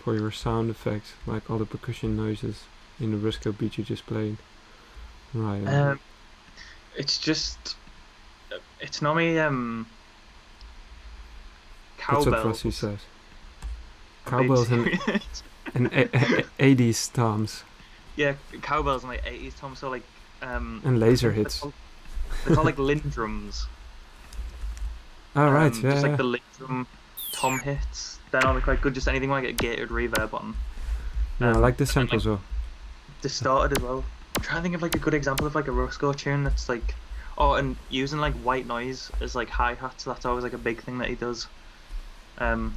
[SPEAKER 1] for your sound effects, like all the percussion noises in the Briscoe beat you just played? Right.
[SPEAKER 2] It's normally
[SPEAKER 1] That's what
[SPEAKER 2] cowbells.
[SPEAKER 1] Frosty says. Cowbells and 80s toms.
[SPEAKER 2] Yeah, cowbells and like 80s toms, so like
[SPEAKER 1] And laser hits.
[SPEAKER 2] They're called like Lindrums.
[SPEAKER 1] Oh, right, yeah.
[SPEAKER 2] Just like the Lindrum tom hits. They're normally quite good, just anything like a gated reverb on.
[SPEAKER 1] Yeah, I like the samples though.
[SPEAKER 2] Distorted as well. I'm trying to think of like a good example of like a Roscoe tune that's like, and using like white noise as like hi-hats. That's always like a big thing that he does. Or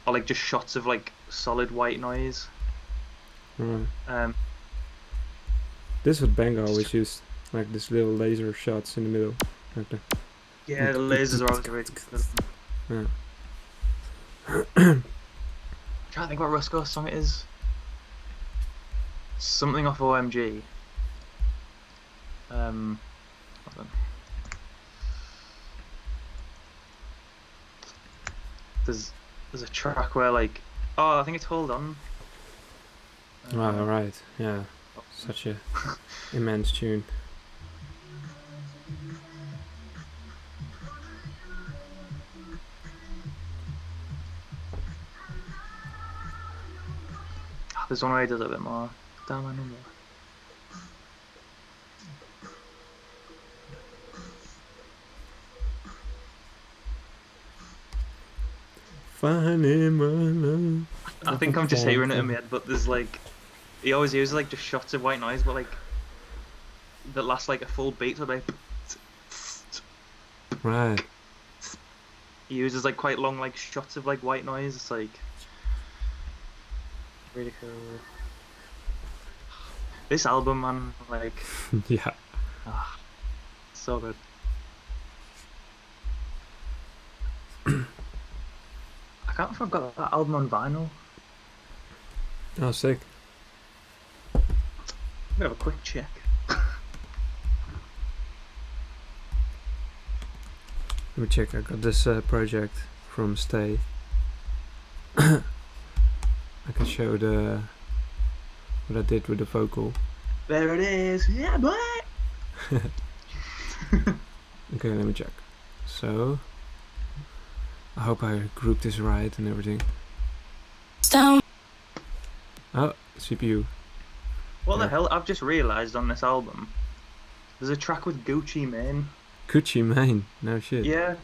[SPEAKER 2] like just shots of like solid white noise.
[SPEAKER 1] Right. This is what Banga always used, like this little laser shots in the middle. Like the
[SPEAKER 2] yeah, the lasers are always really good.
[SPEAKER 1] Yeah.
[SPEAKER 2] I'm trying to think what Roscoe's song it is. Something off OMG. Hold on. There's a track where like, I think it's Hold On.
[SPEAKER 1] Right, yeah. Such a immense tune.
[SPEAKER 2] There's one where he does it a bit more. Damn, I remember.
[SPEAKER 1] Funny my love.
[SPEAKER 2] I think I'm just hearing it in my head, but there's like, he always uses like just shots of white noise, but like that lasts like a full beat, so like.
[SPEAKER 1] Right.
[SPEAKER 2] He uses like quite long like shots of like white noise. It's like really cool. This album, man, like
[SPEAKER 1] Yeah.
[SPEAKER 2] so good. I can't remember if I've got that album on vinyl.
[SPEAKER 1] Oh, sick.
[SPEAKER 2] I'm gonna have a quick check.
[SPEAKER 1] Let me check. I got this project from Stay. I can show what I did with the vocal.
[SPEAKER 2] There it is. Yeah, boy.
[SPEAKER 1] Okay, let me check. So I hope I grouped this right and everything. Oh, CPU.
[SPEAKER 2] What the hell? I've just realised on this album, there's a track with Gucci Mane.
[SPEAKER 1] Gucci Mane? No shit.
[SPEAKER 2] Yeah.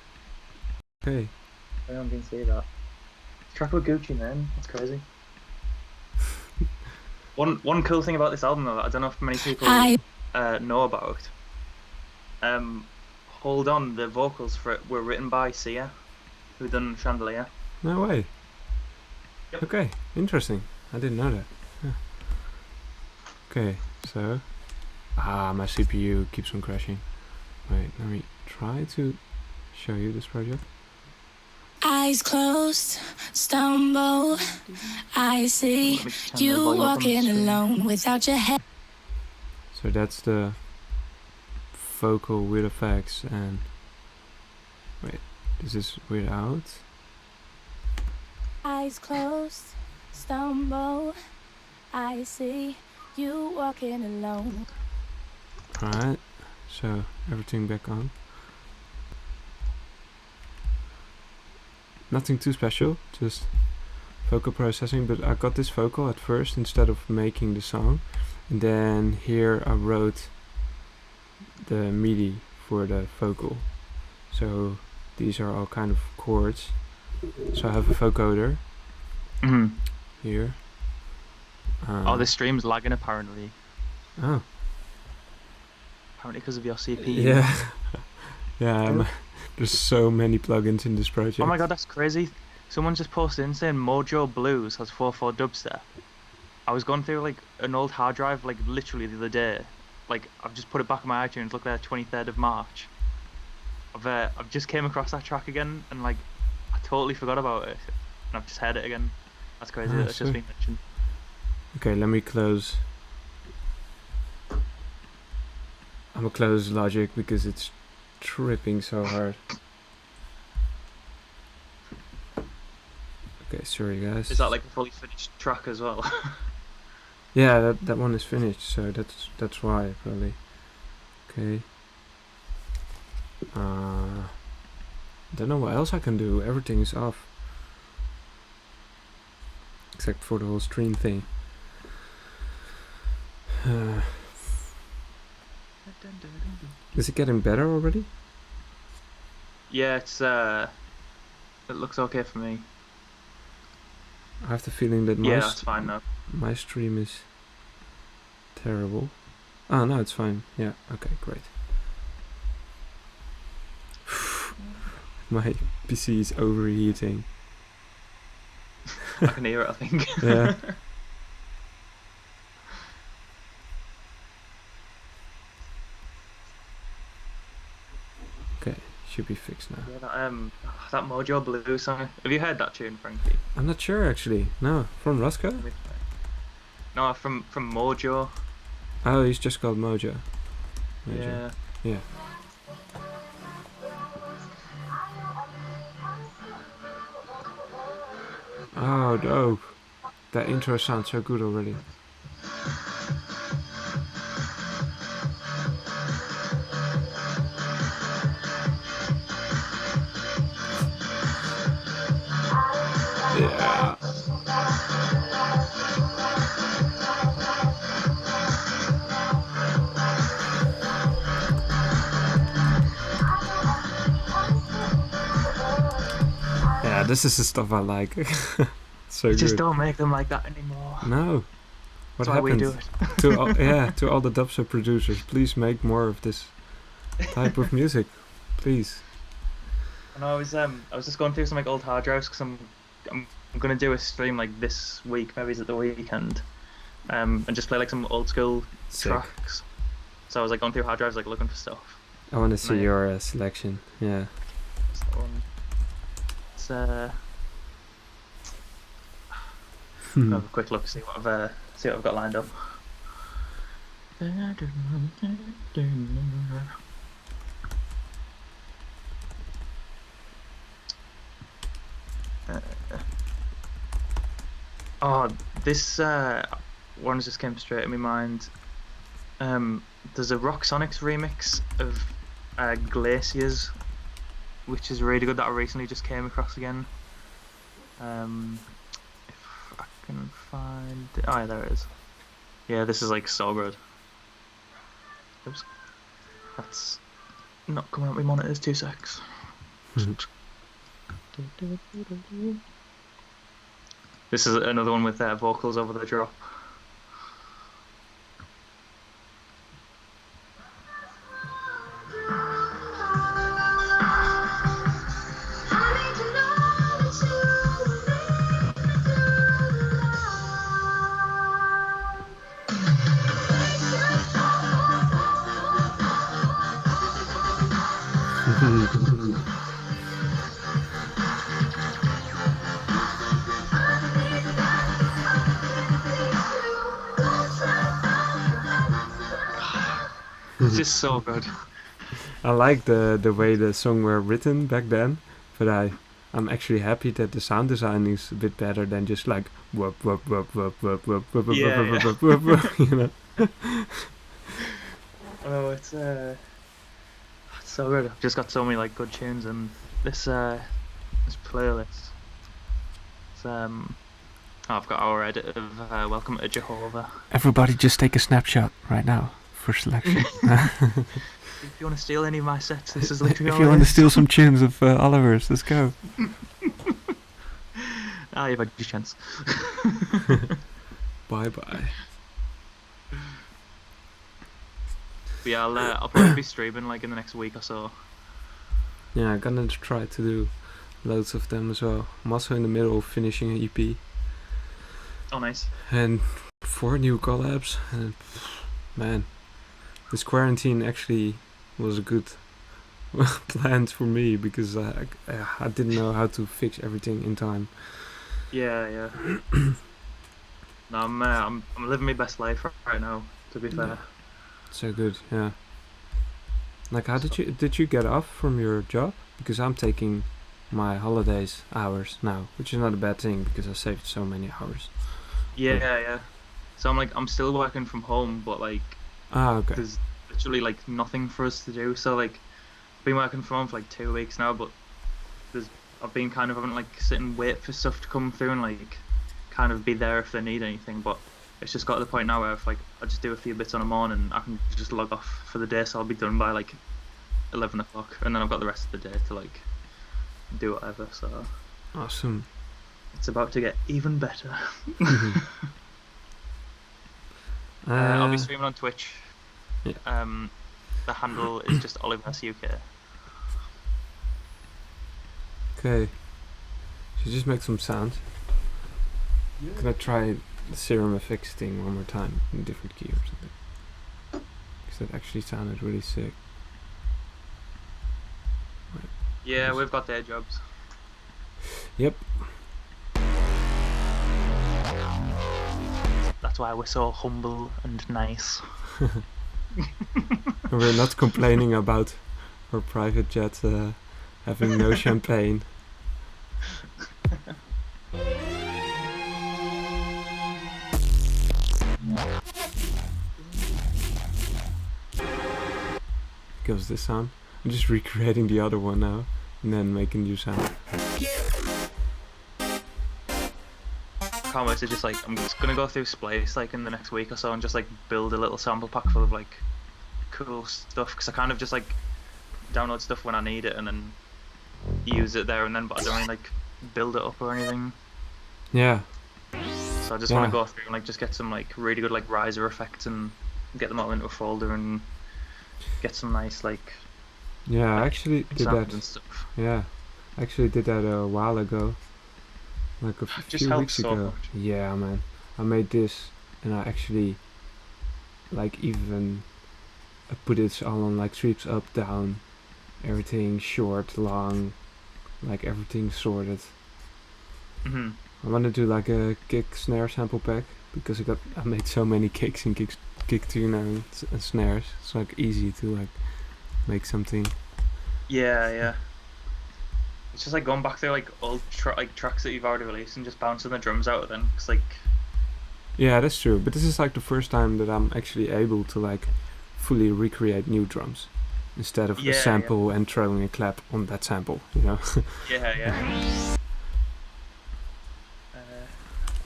[SPEAKER 1] Okay.
[SPEAKER 2] I don't even see that. Track with Gucci Mane. That's crazy. One cool thing about this album though, that I don't know if many people know about. Hold On, the vocals for it were written by Sia, who done Chandelier.
[SPEAKER 1] No way.
[SPEAKER 2] Yep.
[SPEAKER 1] Okay, interesting. I didn't know that. Yeah. Okay, so... my CPU keeps on crashing. Wait, let me try to show you this project.
[SPEAKER 3] Eyes closed, stumble. I see you walking alone without your head.
[SPEAKER 1] So that's the vocal with effects, and wait, this is without.
[SPEAKER 3] Eyes closed, stumble. I see you walking alone.
[SPEAKER 1] Alright, so everything back on. Nothing too special, just vocal processing, but I got this vocal at first instead of making the song, and then here I wrote the MIDI for the vocal. So these are all kind of chords. So I have a vocoder here.
[SPEAKER 2] Oh, this stream's lagging apparently.
[SPEAKER 1] Oh.
[SPEAKER 2] Apparently because of your CPU.
[SPEAKER 1] Yeah. Yeah, there's so many plugins in this project.
[SPEAKER 2] Oh my god, that's crazy. Someone just posted in saying Mojo Blues has 4/4 dubstep. I was going through like an old hard drive like literally the other day. Like I've just put it back on my iTunes, look there, 23rd of March. I've just came across that track again and like I totally forgot about it. And I've just heard it again. That's crazy that it's just been mentioned.
[SPEAKER 1] Okay, let me close. I'm gonna close Logic because it's tripping so hard. Okay, sorry guys.
[SPEAKER 2] Is that like a fully finished track as well?
[SPEAKER 1] Yeah, that one is finished, so that's why probably. Okay. Don't know what else I can do. Everything is off, except for the whole stream thing. Is it getting better already?
[SPEAKER 2] Yeah, it's it looks okay for me.
[SPEAKER 1] I have the feeling that
[SPEAKER 2] yeah, that's fine now.
[SPEAKER 1] My stream is terrible. Oh no, it's fine. Yeah, okay, great. My PC is overheating.
[SPEAKER 2] I can hear it, I think.
[SPEAKER 1] Yeah. Okay, should be fixed now.
[SPEAKER 2] Yeah, that Mojo Blue song. Have you heard that tune, Franky?
[SPEAKER 1] I'm not sure actually. No, from Roscoe?
[SPEAKER 2] No, from Mojo.
[SPEAKER 1] Oh, he's just called Mojo.
[SPEAKER 2] Yeah.
[SPEAKER 1] Yeah. Oh, dope. That intro sounds so good already. Yeah. Yeah, this is the stuff I like. So
[SPEAKER 2] you just
[SPEAKER 1] good.
[SPEAKER 2] don't make them like that anymore.
[SPEAKER 1] No. What
[SPEAKER 2] That's why we do it.
[SPEAKER 1] to all, to all the dubstep producers, please make more of this type of music, please.
[SPEAKER 2] And I was just going through some like old hard drives because I'm gonna do a stream like this week, maybe it's at the weekend, and just play like some old school tracks. So I was like going through hard drives, like looking for stuff.
[SPEAKER 1] I want to see your selection. Yeah.
[SPEAKER 2] It's have a quick look, see what I've got lined up. Oh, this one just came straight in my mind. There's a Rock Sonics remix of Glaciers which is really good that I recently just came across again. If I can find it. Oh yeah, there it is. Yeah, this is like so good. Oops. That's not coming up with monitors, 2 secs. This is another one with vocals over the drop. It's just so good.
[SPEAKER 1] I like the way the song were written back then, but I'm actually happy that the sound design is a bit better than just like whoop whoop whoop whoop whoop whoop whoop whoop
[SPEAKER 2] Yeah,
[SPEAKER 1] whoop whoop whoop, you know.
[SPEAKER 2] Oh, it's so good. I've just got so many like good tunes and this playlist. It's I've got our edit of Welcome to Jehovah.
[SPEAKER 1] Everybody just take a snapshot right now for selection.
[SPEAKER 2] If you want to steal any of my sets, this is literally
[SPEAKER 1] If you want to steal some tunes of Oliverse, let's go.
[SPEAKER 2] You've had your chance.
[SPEAKER 1] Bye bye.
[SPEAKER 2] But yeah, I'll probably be streaming like in the next week or so.
[SPEAKER 1] Yeah, I'm gonna try to do loads of them as well. I'm also in the middle of finishing an EP.
[SPEAKER 2] Oh, nice.
[SPEAKER 1] And 4 new collabs. And man, this quarantine actually was a good plan for me because I didn't know how to fix everything in time.
[SPEAKER 2] Yeah. No, I'm living my best life right now. To be fair.
[SPEAKER 1] So good, yeah. Like, how did you get off from your job? Because I'm taking my holidays hours now, which is not a bad thing because I saved so many hours.
[SPEAKER 2] Yeah. So I'm still working from home, but like,
[SPEAKER 1] okay.
[SPEAKER 2] There's literally like nothing for us to do. So like, I've been working from home for like 2 weeks now, but I've been kind of having like sit and wait for stuff to come through and like kind of be there if they need anything. But it's just got to the point now where if like I just do a few bits on a morning, I can just log off for the day, so I'll be done by like 11 o'clock, and then I've got the rest of the day to like do whatever. So
[SPEAKER 1] awesome.
[SPEAKER 2] It's about to get even better. I'll be streaming on Twitch.
[SPEAKER 1] Yeah.
[SPEAKER 2] The handle is just Oliverse UK.
[SPEAKER 1] Okay. Should just make some sound. Yeah. Can I try the Serum FX thing one more time in a different key or something? Because that actually sounded really sick. Right.
[SPEAKER 2] Yeah, we've got their jobs.
[SPEAKER 1] Yep.
[SPEAKER 2] That's why we're so humble and nice.
[SPEAKER 1] We're not complaining about our private jet having no champagne. Goes this sound. I'm just recreating the other one now and then making new sound.
[SPEAKER 2] Can't wait to just like, I'm just gonna go through Splice like in the next week or so and just like build a little sample pack full of like cool stuff, because I kind of just like download stuff when I need it and then use it there and then, but I don't really like build it up or anything.
[SPEAKER 1] Yeah.
[SPEAKER 2] So I just want to go through and like just get some like really good like riser effects and get them all into a folder and get some nice like.
[SPEAKER 1] Yeah, I actually did that.
[SPEAKER 2] And stuff.
[SPEAKER 1] Yeah, I actually did that a while ago, like a few weeks ago.
[SPEAKER 2] Much.
[SPEAKER 1] Yeah, man, I made this and I actually like even I put it all on like sweeps up, down, everything short, long, like everything sorted.
[SPEAKER 2] Mhm.
[SPEAKER 1] I want to do like a kick snare sample pack because I made so many kicks and kick tune and snares. It's like easy to like make something.
[SPEAKER 2] Yeah. It's just like going back through like old tracks that you've already released and just bouncing the drums out of them. It's like.
[SPEAKER 1] Yeah, that's true. But this is like the first time that I'm actually able to like fully recreate new drums. instead of a sample and throwing a clap on that sample, you know.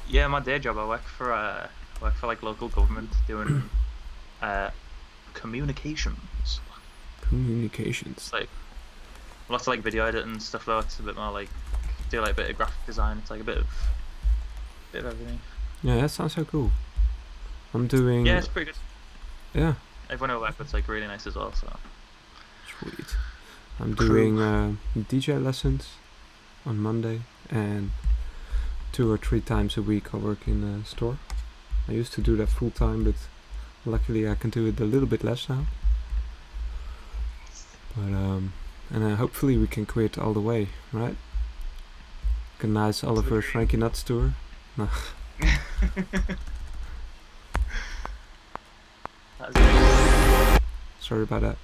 [SPEAKER 2] Yeah, my day job, I work for like local government doing communications.
[SPEAKER 1] Communications.
[SPEAKER 2] Like lots of like video editing and stuff. Though it's a bit more like do like a bit of graphic design. It's like a bit of everything.
[SPEAKER 1] Yeah, that sounds so cool. I'm doing.
[SPEAKER 2] Yeah, it's pretty good.
[SPEAKER 1] Yeah.
[SPEAKER 2] Everyone I work with's like really nice as well. So.
[SPEAKER 1] Sweet. I'm doing DJ lessons on Monday, and 2 or 3 times a week I work in a store. I used to do that full time, but luckily I can do it a little bit less now. But and hopefully we can quit all the way, right? Like a nice Oliverse Franky Nuts tour. No. Sorry about that.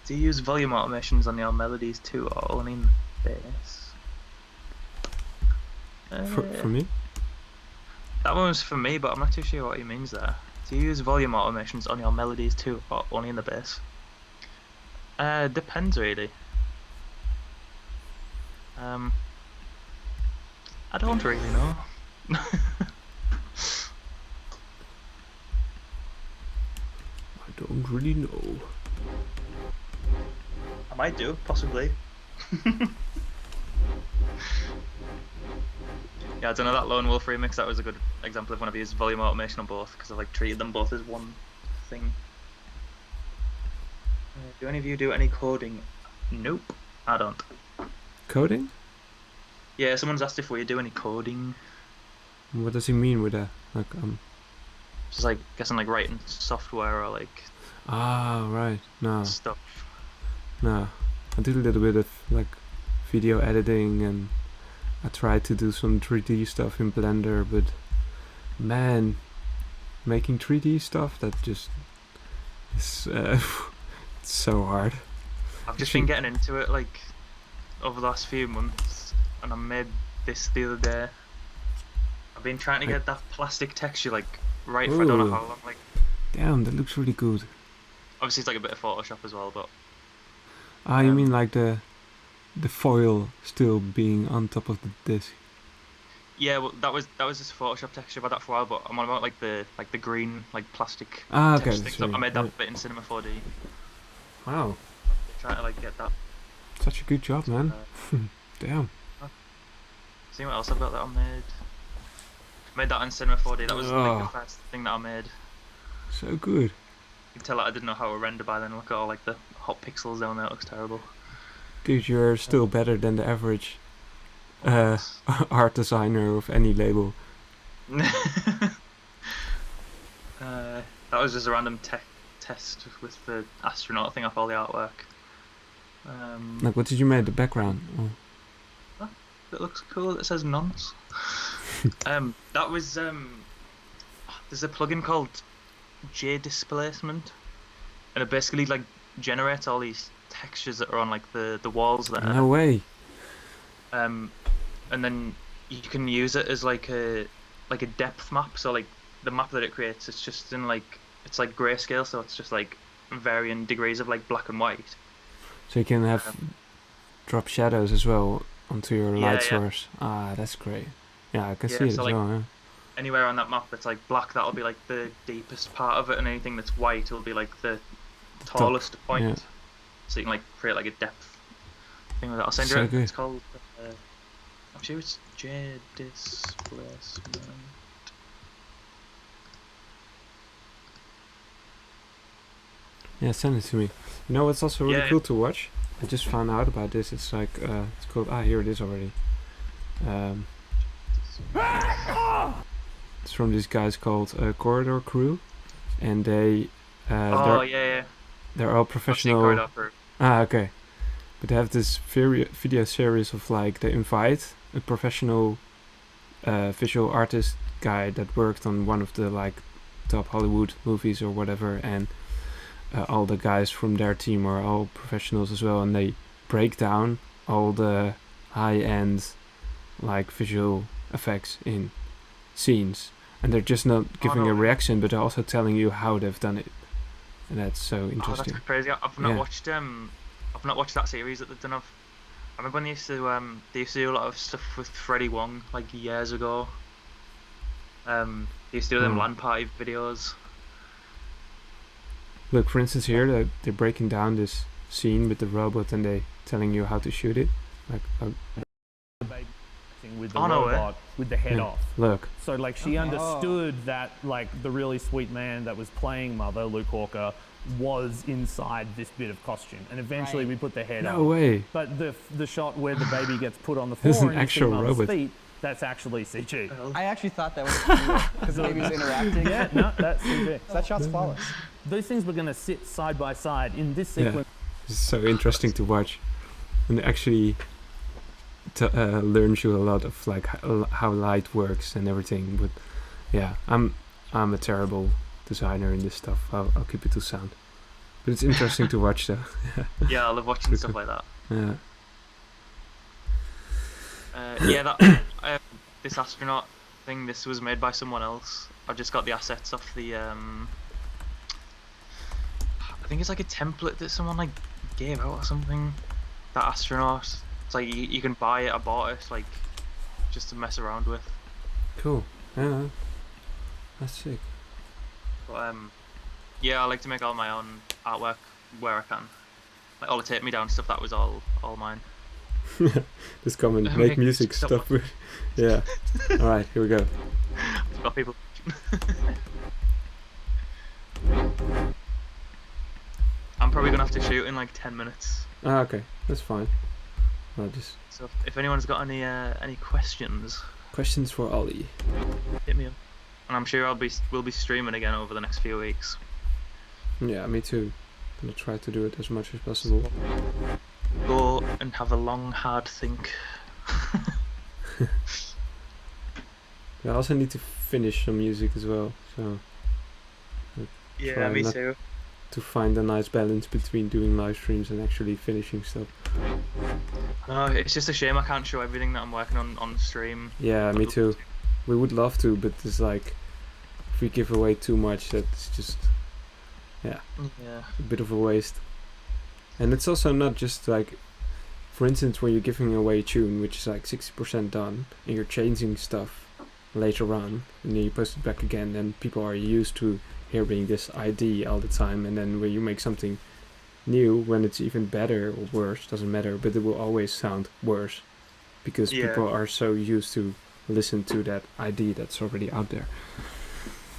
[SPEAKER 2] Do you use volume automations on your melodies too, or only in the bass?
[SPEAKER 1] For me?
[SPEAKER 2] That one was for me, but I'm not too sure what he means there. Do you use volume automations on your melodies too, or only in the bass? Depends really. I don't really know.
[SPEAKER 1] I don't really know.
[SPEAKER 2] I might do, possibly. Yeah, I don't know, that Lone Wolf remix, that was a good example of when I've used volume automation on both, because I've like treated them both as one thing. Do any of you do any coding? Nope, I don't.
[SPEAKER 1] Coding?
[SPEAKER 2] Yeah, someone's asked if we do any coding.
[SPEAKER 1] What does he mean with that? Like
[SPEAKER 2] just like guessing like writing software or like
[SPEAKER 1] right. No.
[SPEAKER 2] Stuff.
[SPEAKER 1] No. I do a little bit of like video editing, and I try to do some 3D stuff in Blender, but man, making 3D stuff, that just is it's so hard.
[SPEAKER 2] I've just been getting into it like over the last few months, and I made this the other day. I've been trying to get that plastic texture like right for I don't know how long. Like,
[SPEAKER 1] damn, that looks really good.
[SPEAKER 2] Obviously, it's like a bit of Photoshop as well, but.
[SPEAKER 1] You mean like the foil still being on top of the disc?
[SPEAKER 2] Yeah, well, that was just Photoshop texture. I've had that for a while, but I'm on about like the green like plastic.
[SPEAKER 1] Okay.
[SPEAKER 2] So I made that bit in Cinema 4D.
[SPEAKER 1] Wow.
[SPEAKER 2] Trying to like get that.
[SPEAKER 1] Such a good job, man. Damn.
[SPEAKER 2] See what else I've got that I made. Made that in Cinema 4D. That was like the first thing that I made.
[SPEAKER 1] So good.
[SPEAKER 2] You can tell that I didn't know how to render by then. Look at all like the hot pixels down there. It looks terrible.
[SPEAKER 1] Dude, you're still better than the average art designer of any label.
[SPEAKER 2] That was just a random test with the astronaut thing off all the artwork.
[SPEAKER 1] Like, what did you make? The background? Oh.
[SPEAKER 2] It looks cool. It says nonce. That was there's a plugin called J Displacement, and it basically like generates all these textures that are on like the walls there.
[SPEAKER 1] No way.
[SPEAKER 2] And then you can use it as like a depth map. So like the map that it creates, it's just in like it's like grayscale, so it's just like varying degrees of like black and white.
[SPEAKER 1] So you can have drop shadows as well onto your light source. Ah, that's great. Yeah, I can see it as
[SPEAKER 2] like,
[SPEAKER 1] well. Yeah.
[SPEAKER 2] Anywhere on that map that's like black, that'll be like the deepest part of it, and anything that's white will be like the tallest point. Yeah. So you can like create like a depth thing with that. I'll send you it. It's called I'm sure it's J Displacement.
[SPEAKER 1] Yeah, send it to me. You know what's also really cool to watch? I just found out about this. It's like it's called here it is already. It's from these guys called Corridor Crew, and they they're all professional. Okay, but they have this video series of like they invite a professional visual artist guy that worked on one of the like top Hollywood movies or whatever, and all the guys from their team are all professionals as well, and they break down all the high-end like visual effects in scenes, and they're just not giving a reaction, but they're also telling you how they've done it. and that's so
[SPEAKER 2] Oh,
[SPEAKER 1] interesting.
[SPEAKER 2] that's crazy. I've not watched that series that they've done of. I remember when they used to do a lot of stuff with Freddie Wong like years ago. They used to do them LAN party videos.
[SPEAKER 1] Look, for instance, here they're breaking down this scene with the robot and they telling you how to shoot it. Like,
[SPEAKER 4] the baby with the robot with the head off.
[SPEAKER 1] Look.
[SPEAKER 4] So like she understood that like the really sweet man that was playing Mother, Luke Hawker, was inside this bit of costume, and eventually we put the head on.
[SPEAKER 1] No way.
[SPEAKER 4] But the shot where the baby gets put on the floor
[SPEAKER 1] an
[SPEAKER 4] and
[SPEAKER 1] actual
[SPEAKER 4] you see Mother's
[SPEAKER 1] robot.
[SPEAKER 4] feet, that's actually CG.
[SPEAKER 5] I actually thought that was because the baby was interacting.
[SPEAKER 4] Yeah, no, that's CG.
[SPEAKER 5] So that shot's flawless.
[SPEAKER 4] Those things were going to sit side by side in this sequence.
[SPEAKER 1] It's so interesting to watch, and actually learns you a lot of like how light works and everything. But yeah, I'm a terrible designer in this stuff. I'll keep it to sound, but it's interesting to watch though.
[SPEAKER 2] Yeah, I love watching stuff like that.
[SPEAKER 1] Yeah.
[SPEAKER 2] That this astronaut thing. This was made by someone else. I just got the assets off the. I think it's like a template that someone like gave out or something. That astronaut. It's like you can buy it. I bought it like just to mess around with.
[SPEAKER 1] Cool. Yeah. That's sick.
[SPEAKER 2] But yeah, I like to make all my own artwork where I can. Like all the Take Me Down stuff, that was all mine.
[SPEAKER 1] Just come and make music stuff. Yeah. All right, here we go.
[SPEAKER 2] Got people. I'm probably gonna have to shoot in like 10 minutes.
[SPEAKER 1] Ah, okay, that's fine.
[SPEAKER 2] So if anyone's got any questions
[SPEAKER 1] for Ollie,
[SPEAKER 2] hit me up. And I'm sure we'll be streaming again over the next few weeks.
[SPEAKER 1] Yeah, me too. Gonna try to do it as much as possible.
[SPEAKER 2] Go and have a long, hard think.
[SPEAKER 1] I also need to finish some music as well, so
[SPEAKER 2] yeah, me too.
[SPEAKER 1] To find a nice balance between doing live streams and actually finishing stuff.
[SPEAKER 2] No, it's just a shame I can't show everything that I'm working on stream.
[SPEAKER 1] Yeah, me too. We would love to, but it's like if we give away too much, that's just a bit of a waste. And it's also not just like, for instance, when you're giving away a tune which is like 60% done and you're changing stuff later on and then you post it back again, then people are used to hearing this ID all the time, and then when you make something new, when it's even better or worse, doesn't matter, but it will always sound worse because people are so used to listen to that ID that's already out there.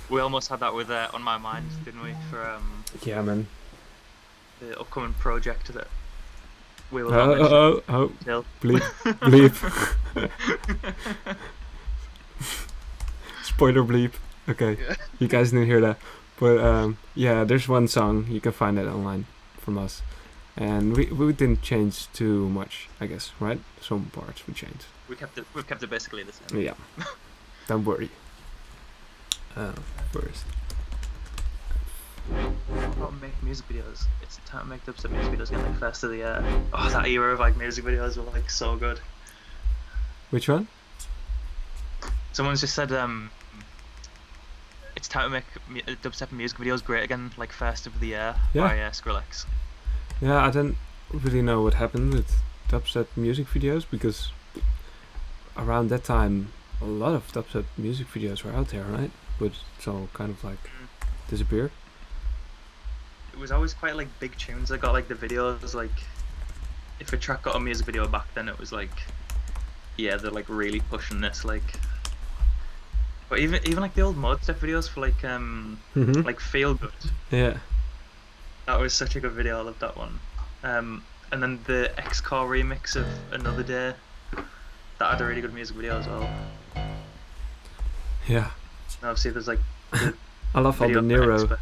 [SPEAKER 2] We almost had that with On My Mind, didn't we? For
[SPEAKER 1] yeah, man.
[SPEAKER 2] The upcoming project that we will
[SPEAKER 1] bleep. Spoiler bleep. Okay, you guys didn't hear that, but yeah, there's one song you can find it online from us, and we didn't change too much, I guess, right? Some parts we changed.
[SPEAKER 2] We've kept it basically the same.
[SPEAKER 1] Yeah, don't worry. First.
[SPEAKER 2] About make music videos. It's time to make dubstep music videos again, like first of the year. Oh, that era of like music videos were like so good.
[SPEAKER 1] Which one?
[SPEAKER 2] Someone's just said it's time to make dubstep music videos great again, like first of the year by Skrillex.
[SPEAKER 1] Yeah, I don't really know what happened with dubstep music videos because around that time a lot of dubstep music videos were out there, right? But it's all kind of like disappeared.
[SPEAKER 2] It was always quite like big tunes that got like the videos, like if a track got a music video back then it was like, yeah, they're like really pushing this, like. But even like the old mod stuff videos for like like Feel Good.
[SPEAKER 1] Yeah.
[SPEAKER 2] That was such a good video. I loved that one. And then the X-Core remix of Another Day. That had a really good music video as well.
[SPEAKER 1] Yeah.
[SPEAKER 2] And obviously there's like
[SPEAKER 1] I love all the Nero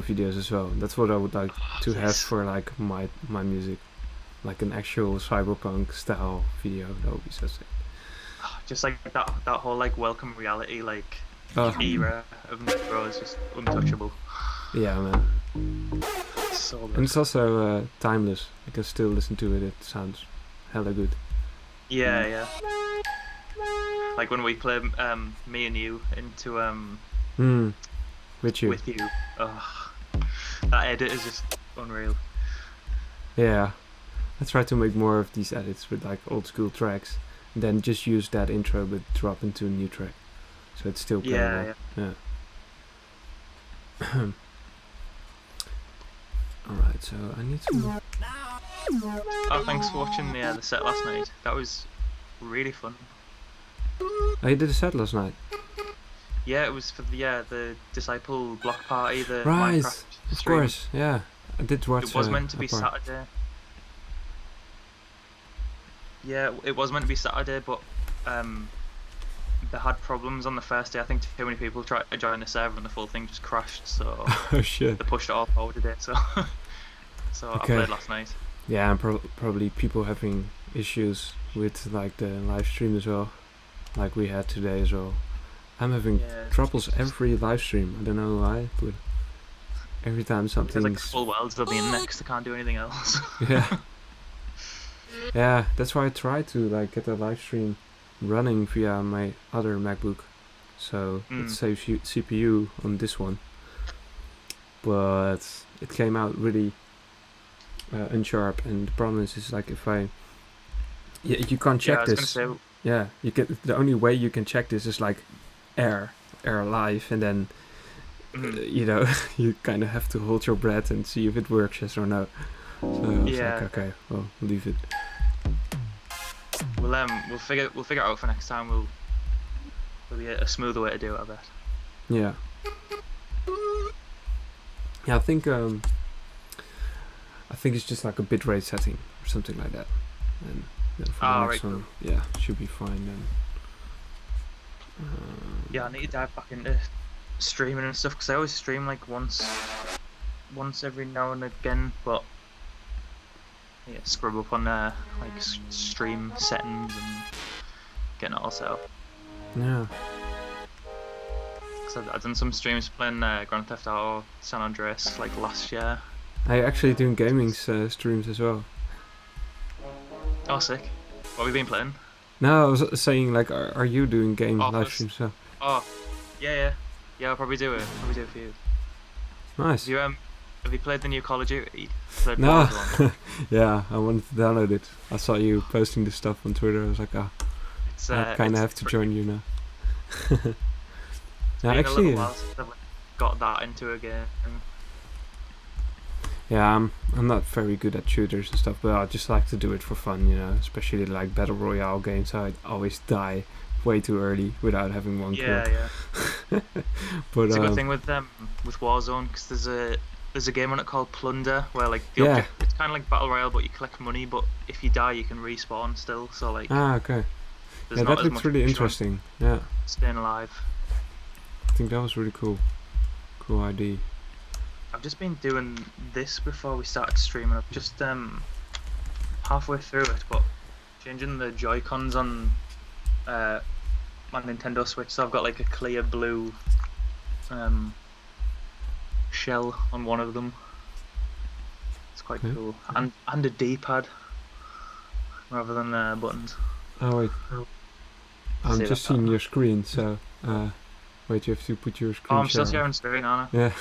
[SPEAKER 1] videos as well. That's what I would like to have for like my music, like an actual cyberpunk style video. That would be so sick.
[SPEAKER 2] Just like that whole like Welcome Reality like era of Nero is just untouchable.
[SPEAKER 1] Yeah, man.
[SPEAKER 2] So good.
[SPEAKER 1] And it's also timeless. I can still listen to it. It sounds hella good.
[SPEAKER 2] Yeah. Like when we play Me and You into
[SPEAKER 1] with you.
[SPEAKER 2] Oh, That edit is just unreal.
[SPEAKER 1] Yeah, I try to make more of these edits with like old school tracks, and then just use that intro but drop into a new track, so it's still playable. Yeah. Alright, so I need to...
[SPEAKER 2] Oh, thanks for watching the set last night. That was really fun.
[SPEAKER 1] Oh, you did a set last night?
[SPEAKER 2] Yeah, it was for the Disciple block party, the
[SPEAKER 1] Right,
[SPEAKER 2] Minecraft
[SPEAKER 1] of
[SPEAKER 2] stream.
[SPEAKER 1] course, yeah. I did watch
[SPEAKER 2] It was meant to
[SPEAKER 1] a
[SPEAKER 2] be
[SPEAKER 1] part.
[SPEAKER 2] Saturday. Yeah, it was meant to be Saturday, but they had problems on the first day. I think too many people tried to join the server and the full thing just crashed, so
[SPEAKER 1] Oh shit.
[SPEAKER 2] they pushed it all forward today. So, I
[SPEAKER 1] Okay.
[SPEAKER 2] played last night.
[SPEAKER 1] Yeah, and probably people having issues with like the live stream as well, like we had today as well. I'm having
[SPEAKER 2] Yeah,
[SPEAKER 1] troubles every live stream. I don't know why, but every time
[SPEAKER 2] There's like
[SPEAKER 1] something's...
[SPEAKER 2] full worlds of the index. They can't do anything else.
[SPEAKER 1] Yeah. Yeah, that's why I try to like get a live stream running via my other MacBook, so it saves CPU on this one. But it came out really unsharp, and the problem is like if I... Yeah, you can't check
[SPEAKER 2] I was
[SPEAKER 1] this.
[SPEAKER 2] gonna say,
[SPEAKER 1] Yeah, you can. The only way you can check this is like air live, and then you know you kind of have to hold your breath and see if it works, yes or no. So I was
[SPEAKER 2] Yeah.
[SPEAKER 1] like, okay, well, leave it.
[SPEAKER 2] we'll figure it out for next time. There'll be a smoother way to do it, I bet.
[SPEAKER 1] Yeah. Yeah, I think it's just like a bitrate setting or something like that, and then for the next one, yeah, should be fine then.
[SPEAKER 2] Yeah, I need to dive back into streaming and stuff, because I always stream like once every now and again, but yeah, scrub up on like stream settings and getting it all set up.
[SPEAKER 1] Yeah.
[SPEAKER 2] Because I've done some streams playing Grand Theft Auto San Andreas like last year.
[SPEAKER 1] I actually doing gaming streams as well.
[SPEAKER 2] Oh, sick. What have you been playing?
[SPEAKER 1] No, I was saying like, are you doing game live
[SPEAKER 2] Office.
[SPEAKER 1] streams? So
[SPEAKER 2] Oh, yeah, I'll probably do it. Probably do it for you.
[SPEAKER 1] nice.
[SPEAKER 2] Have you played the new Call of Duty? Played
[SPEAKER 1] No.
[SPEAKER 2] Warzone?
[SPEAKER 1] Yeah, I wanted to download it. I saw you posting this stuff on Twitter. I was like,
[SPEAKER 2] It's,
[SPEAKER 1] I kind of have to join you now.
[SPEAKER 2] It's
[SPEAKER 1] Yeah,
[SPEAKER 2] been a
[SPEAKER 1] actually,
[SPEAKER 2] little while since I've like, got that into a game.
[SPEAKER 1] yeah, I'm not very good at shooters and stuff, but I just like to do it for fun, you know. Especially like battle royale games. I always die way too early without having one kill.
[SPEAKER 2] Yeah.
[SPEAKER 1] But
[SPEAKER 2] It's a good thing with Warzone, because there's a game on it called Plunder, where like the
[SPEAKER 1] Yeah.
[SPEAKER 2] object, it's kind of like battle royale, but you collect money, but if you die you can respawn still. So like
[SPEAKER 1] okay.
[SPEAKER 2] there's
[SPEAKER 1] Yeah,
[SPEAKER 2] not
[SPEAKER 1] that
[SPEAKER 2] as
[SPEAKER 1] looks
[SPEAKER 2] much
[SPEAKER 1] really
[SPEAKER 2] pressure on
[SPEAKER 1] interesting. Yeah,
[SPEAKER 2] staying alive.
[SPEAKER 1] I think that was really cool. Cool idea.
[SPEAKER 2] I've just been doing this before we started streaming. I've just halfway through it, but changing the Joy-Cons on my Nintendo Switch, so I've got like a clear blue shell on one of them. It's quite
[SPEAKER 1] Okay.
[SPEAKER 2] cool, and a D-pad rather than buttons.
[SPEAKER 1] Oh wait, I'm
[SPEAKER 2] Say
[SPEAKER 1] just
[SPEAKER 2] that
[SPEAKER 1] seeing your screen. So wait, you have to put your screen
[SPEAKER 2] Oh, I'm still
[SPEAKER 1] share on.
[SPEAKER 2] sharing screen, aren't I?
[SPEAKER 1] Yeah.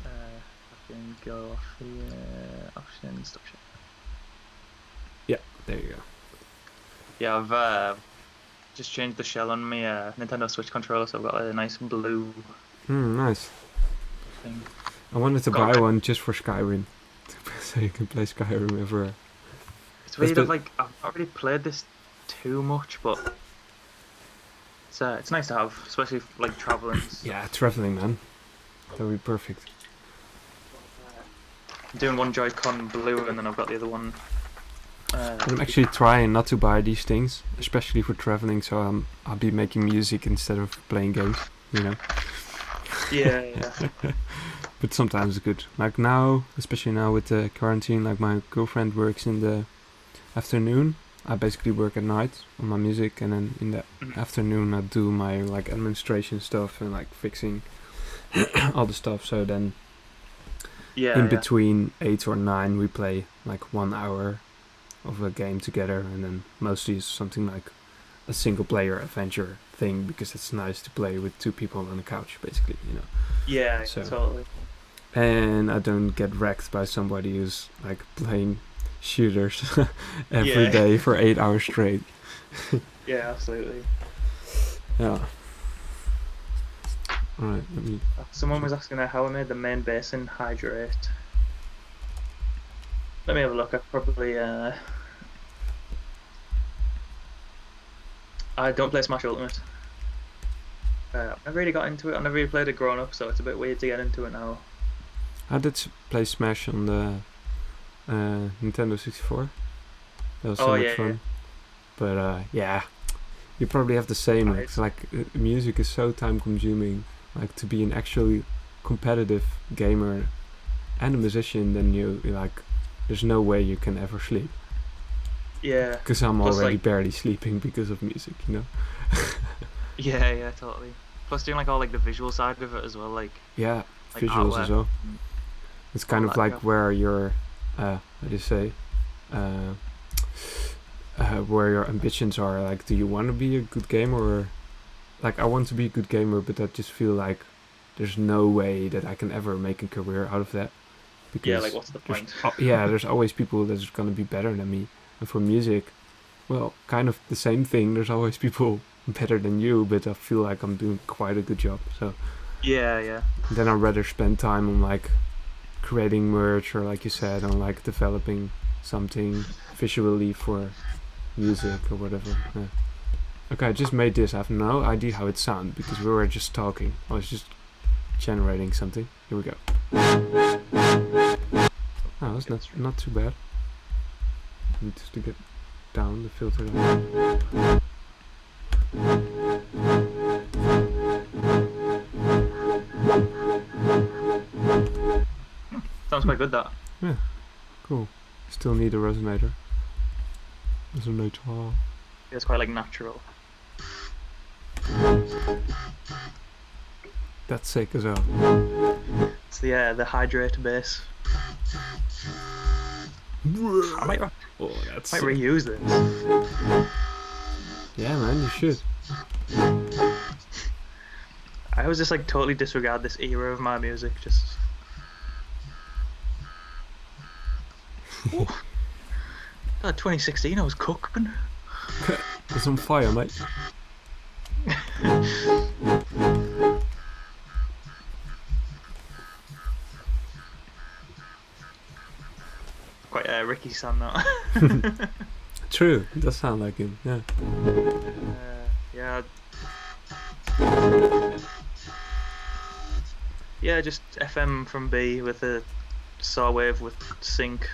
[SPEAKER 2] I can go off the options, stop share.
[SPEAKER 1] There you go.
[SPEAKER 2] Yeah, I've just changed the shell on my Nintendo Switch controller, so I've got a nice blue
[SPEAKER 1] Nice.
[SPEAKER 2] thing.
[SPEAKER 1] I wanted to
[SPEAKER 2] Got
[SPEAKER 1] buy
[SPEAKER 2] it.
[SPEAKER 1] one just for Skyrim, so you can play Skyrim everywhere.
[SPEAKER 2] It's weird.
[SPEAKER 1] the-
[SPEAKER 2] I've not really played this too much, but it's nice to have, especially if, like traveling.
[SPEAKER 1] Yeah, traveling, man. That would be perfect.
[SPEAKER 2] I'm doing one Joy-Con blue, and then I've got the other one.
[SPEAKER 1] I'm actually trying not to buy these things, especially for traveling. So I'll be making music instead of playing games, you know.
[SPEAKER 2] Yeah.
[SPEAKER 1] But sometimes it's good. Like now, especially now with the quarantine, like my girlfriend works in the afternoon. I basically work at night on my music, and then in the afternoon I do my like administration stuff and like fixing all the stuff. So then in between 8 or 9 we play like 1 hour of a game together, and then mostly it's something like a single player adventure thing because it's nice to play with two people on the couch, basically, you know.
[SPEAKER 2] Yeah,
[SPEAKER 1] So-
[SPEAKER 2] totally.
[SPEAKER 1] And I don't get wrecked by somebody who's like playing shooters every
[SPEAKER 2] Yeah.
[SPEAKER 1] day for 8 hours straight.
[SPEAKER 2] Yeah, absolutely.
[SPEAKER 1] Yeah. Alright, let me.
[SPEAKER 2] Someone was asking how I made the main basin hydrate. Let me have a look. I probably I don't play Smash Ultimate. I've never really got into it. I've never really played it growing up, so it's a bit weird to get into it now.
[SPEAKER 1] I did play Smash on the Nintendo 64. That was so
[SPEAKER 2] Oh,
[SPEAKER 1] much
[SPEAKER 2] yeah,
[SPEAKER 1] fun.
[SPEAKER 2] yeah.
[SPEAKER 1] But you probably have the same.
[SPEAKER 2] Right.
[SPEAKER 1] It's like music is so time consuming. Like to be an actually competitive gamer and a musician, then you're like, there's no way you can ever sleep.
[SPEAKER 2] Yeah.
[SPEAKER 1] Because I'm
[SPEAKER 2] Plus,
[SPEAKER 1] already
[SPEAKER 2] like-
[SPEAKER 1] barely sleeping because of music, you know.
[SPEAKER 2] Yeah, totally. Plus doing like all like the visual side of it as well, like
[SPEAKER 1] Yeah,
[SPEAKER 2] Like
[SPEAKER 1] visuals as
[SPEAKER 2] artwork.
[SPEAKER 1] well. It's kind
[SPEAKER 2] all
[SPEAKER 1] of
[SPEAKER 2] that
[SPEAKER 1] like
[SPEAKER 2] stuff.
[SPEAKER 1] where your, how do you say, where your ambitions are. Like, do you want to be a good gamer, or like I want to be a good gamer, but I just feel like there's no way that I can ever make a career out of that. Because
[SPEAKER 2] yeah, like what's the
[SPEAKER 1] there's
[SPEAKER 2] point?
[SPEAKER 1] there's always people that's gonna be better than me. And for music, well, kind of the same thing. There's always people better than you, but I feel like I'm doing quite a good job. So
[SPEAKER 2] Yeah.
[SPEAKER 1] then I'd rather spend time on like creating merch, or like you said, on like developing something visually for music or whatever. Yeah. Okay, I just made this. I have no idea how it sounds because we were just talking. I was just generating something. Here we go. Oh, that's not too bad. Need just to get down the filter down.
[SPEAKER 2] Sounds quite good, that.
[SPEAKER 1] Cool. Still need a resonator. Resonator.
[SPEAKER 2] It's quite like natural.
[SPEAKER 1] That's sick as well.
[SPEAKER 2] It's the hydrate bass. I might
[SPEAKER 1] Oh, that's
[SPEAKER 2] might
[SPEAKER 1] sick.
[SPEAKER 2] reuse this.
[SPEAKER 1] Yeah, man, you should.
[SPEAKER 2] I always just like totally disregard this era of my music. Just. Ooh. 2016, I was cooking.
[SPEAKER 1] It's on fire, mate.
[SPEAKER 2] Quite Ricky San that.
[SPEAKER 1] True, it does sound like him, yeah.
[SPEAKER 2] Yeah. Yeah, just FM from B with a saw wave with sync.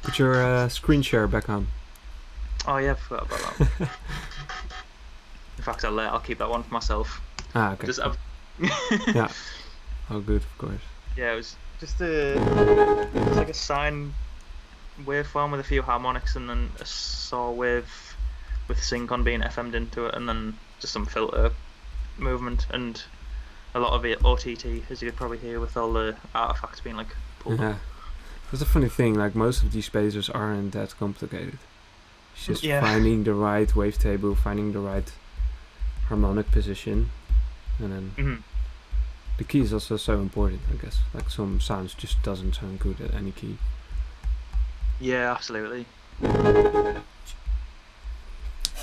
[SPEAKER 1] Put your screen share back on.
[SPEAKER 2] Oh yeah, I forgot about that. In fact, I'll keep that one for myself.
[SPEAKER 1] Ah, okay.
[SPEAKER 2] Just
[SPEAKER 1] Yeah. Oh, good, of course.
[SPEAKER 2] Yeah, it was just it's like a sine waveform with a few harmonics and then a saw wave with sync on being FM'd into it, and then just some filter movement and a lot of it OTT, as you could probably hear with all the artifacts being like pulled
[SPEAKER 1] Yeah.
[SPEAKER 2] up.
[SPEAKER 1] That's a funny thing, like most of these spacers aren't that complicated. It's just
[SPEAKER 2] Yeah.
[SPEAKER 1] finding the right wavetable, finding the right harmonic position, and then
[SPEAKER 2] Mhm.
[SPEAKER 1] the key is also so important, I guess. Like some sounds just doesn't sound good at any key.
[SPEAKER 2] Yeah, absolutely.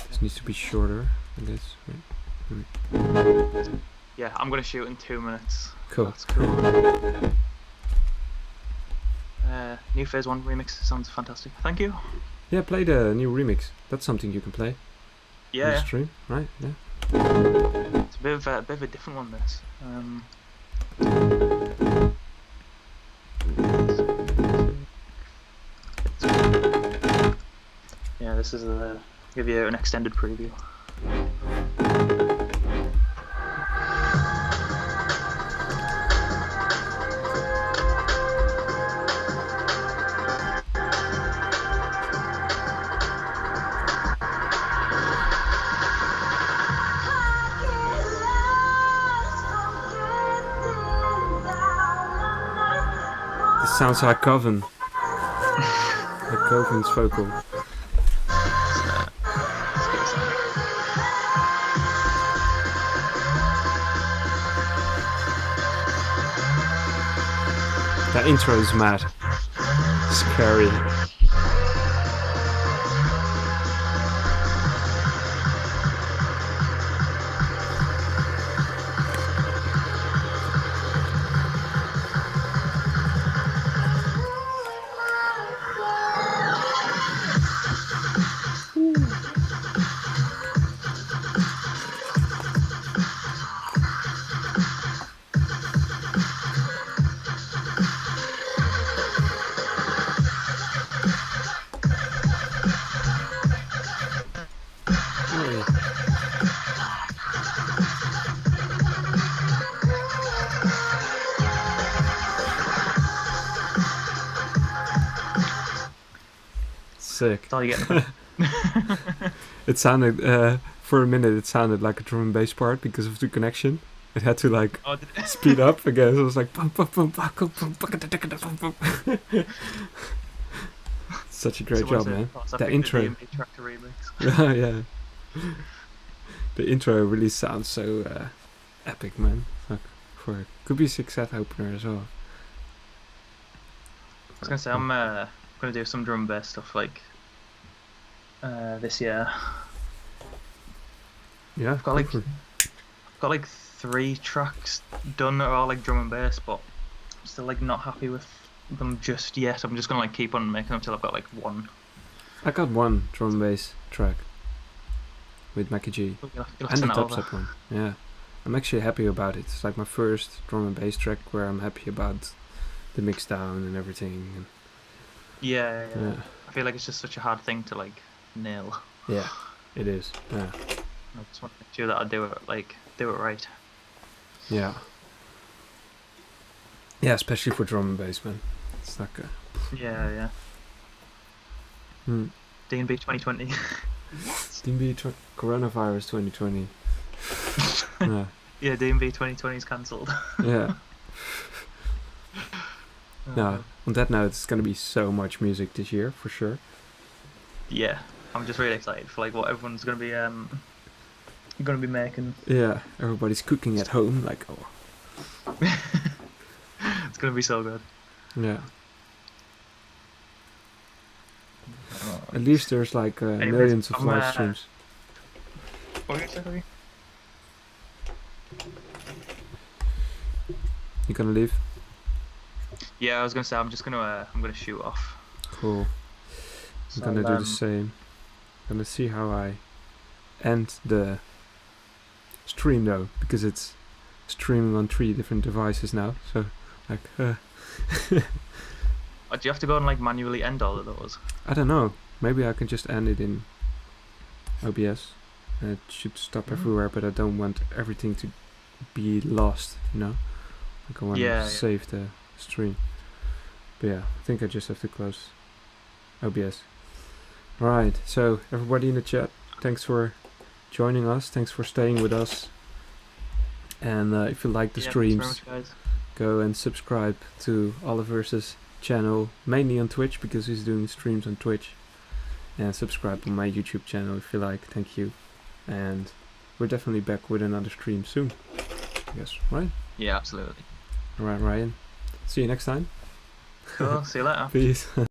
[SPEAKER 1] This needs to be shorter, I guess. Right.
[SPEAKER 2] Yeah, I'm gonna shoot in 2 minutes.
[SPEAKER 1] Cool.
[SPEAKER 2] That's cool. New Phase 1 remix sounds fantastic. Thank you.
[SPEAKER 1] Yeah, play the new remix. That's something you can play on the
[SPEAKER 2] Yeah,
[SPEAKER 1] stream, right? Yeah.
[SPEAKER 2] it's a bit of a different one. This. Yeah, this is give you an extended preview.
[SPEAKER 1] This sounds like Coven. Like Coven's vocal. That intro is mad. Scary. Sick.
[SPEAKER 2] That's all you get.
[SPEAKER 1] It sounded, for a minute, it sounded like a drum and bass part because of the connection. It had to like
[SPEAKER 2] Oh, did it?
[SPEAKER 1] speed up again. So it was like bum, bum, bum, bum, bum, bum, bum, bum, bum. Such a great
[SPEAKER 2] So what's
[SPEAKER 1] job,
[SPEAKER 2] it?
[SPEAKER 1] man.
[SPEAKER 2] What's that
[SPEAKER 1] That
[SPEAKER 2] big
[SPEAKER 1] intro.
[SPEAKER 2] DMB Tractor remix?
[SPEAKER 1] Yeah. The intro really sounds so epic, man. Like could be a 6 set opener as well.
[SPEAKER 2] I was gonna say I'm gonna do some drum and bass stuff like this year.
[SPEAKER 1] Yeah,
[SPEAKER 2] I've got like 3 tracks done that are all like drum and bass, but I'm still like not happy with them just yet. I'm just gonna like keep on making them till I've got like one.
[SPEAKER 1] I got one drum and bass track with Mackie G.
[SPEAKER 2] You'll have to
[SPEAKER 1] And the
[SPEAKER 2] send it over.
[SPEAKER 1] Dubstep one. Yeah. I'm actually happy about it. It's like my first drum and bass track where I'm happy about the mix down and everything. And
[SPEAKER 2] Yeah.
[SPEAKER 1] yeah.
[SPEAKER 2] I feel like it's just such a hard thing to like nail.
[SPEAKER 1] Yeah, it is. Yeah.
[SPEAKER 2] I just want to make sure that I do it right.
[SPEAKER 1] Yeah. Yeah, especially for drum and bass, man. It's like
[SPEAKER 2] Yeah. D&B 2020.
[SPEAKER 1] DB coronavirus 2020. Yeah.
[SPEAKER 2] Yeah, D&B 2020 is cancelled.
[SPEAKER 1] Yeah. No, on that note, it's gonna be so much music this year for sure.
[SPEAKER 2] Yeah, I'm just really excited for like what everyone's gonna be making.
[SPEAKER 1] Yeah, everybody's cooking at home, like
[SPEAKER 2] It's gonna be so good.
[SPEAKER 1] yeah. At least there's like
[SPEAKER 2] Anyways,
[SPEAKER 1] millions of
[SPEAKER 2] I'm,
[SPEAKER 1] live streams.
[SPEAKER 2] What were you gonna say, Franky?
[SPEAKER 1] You gonna leave?
[SPEAKER 2] Yeah, I was gonna say I'm gonna shoot off.
[SPEAKER 1] Cool. I'm
[SPEAKER 2] So,
[SPEAKER 1] gonna do the same. Gonna see how I end the stream though, because it's streaming on 3 different devices now. So like
[SPEAKER 2] Do you have to go and like manually end all of those?
[SPEAKER 1] I don't know. Maybe I can just end it in OBS. And it should stop everywhere, but I don't want everything to be lost, you know? Like I want to save the stream. But yeah, I think I just have to close OBS. Alright, so everybody in the chat, thanks for joining us. Thanks for staying with us. And if you like the streams,
[SPEAKER 2] thanks very much, guys.
[SPEAKER 1] go and subscribe to Oliverse's channel, mainly on Twitch because he's doing streams on Twitch. And subscribe on my YouTube channel if you like. Thank you. And we're definitely back with another stream soon. I guess, right?
[SPEAKER 2] Yeah, absolutely.
[SPEAKER 1] Alright, Ryan. See you next time.
[SPEAKER 2] Cool. See you later.
[SPEAKER 1] Peace.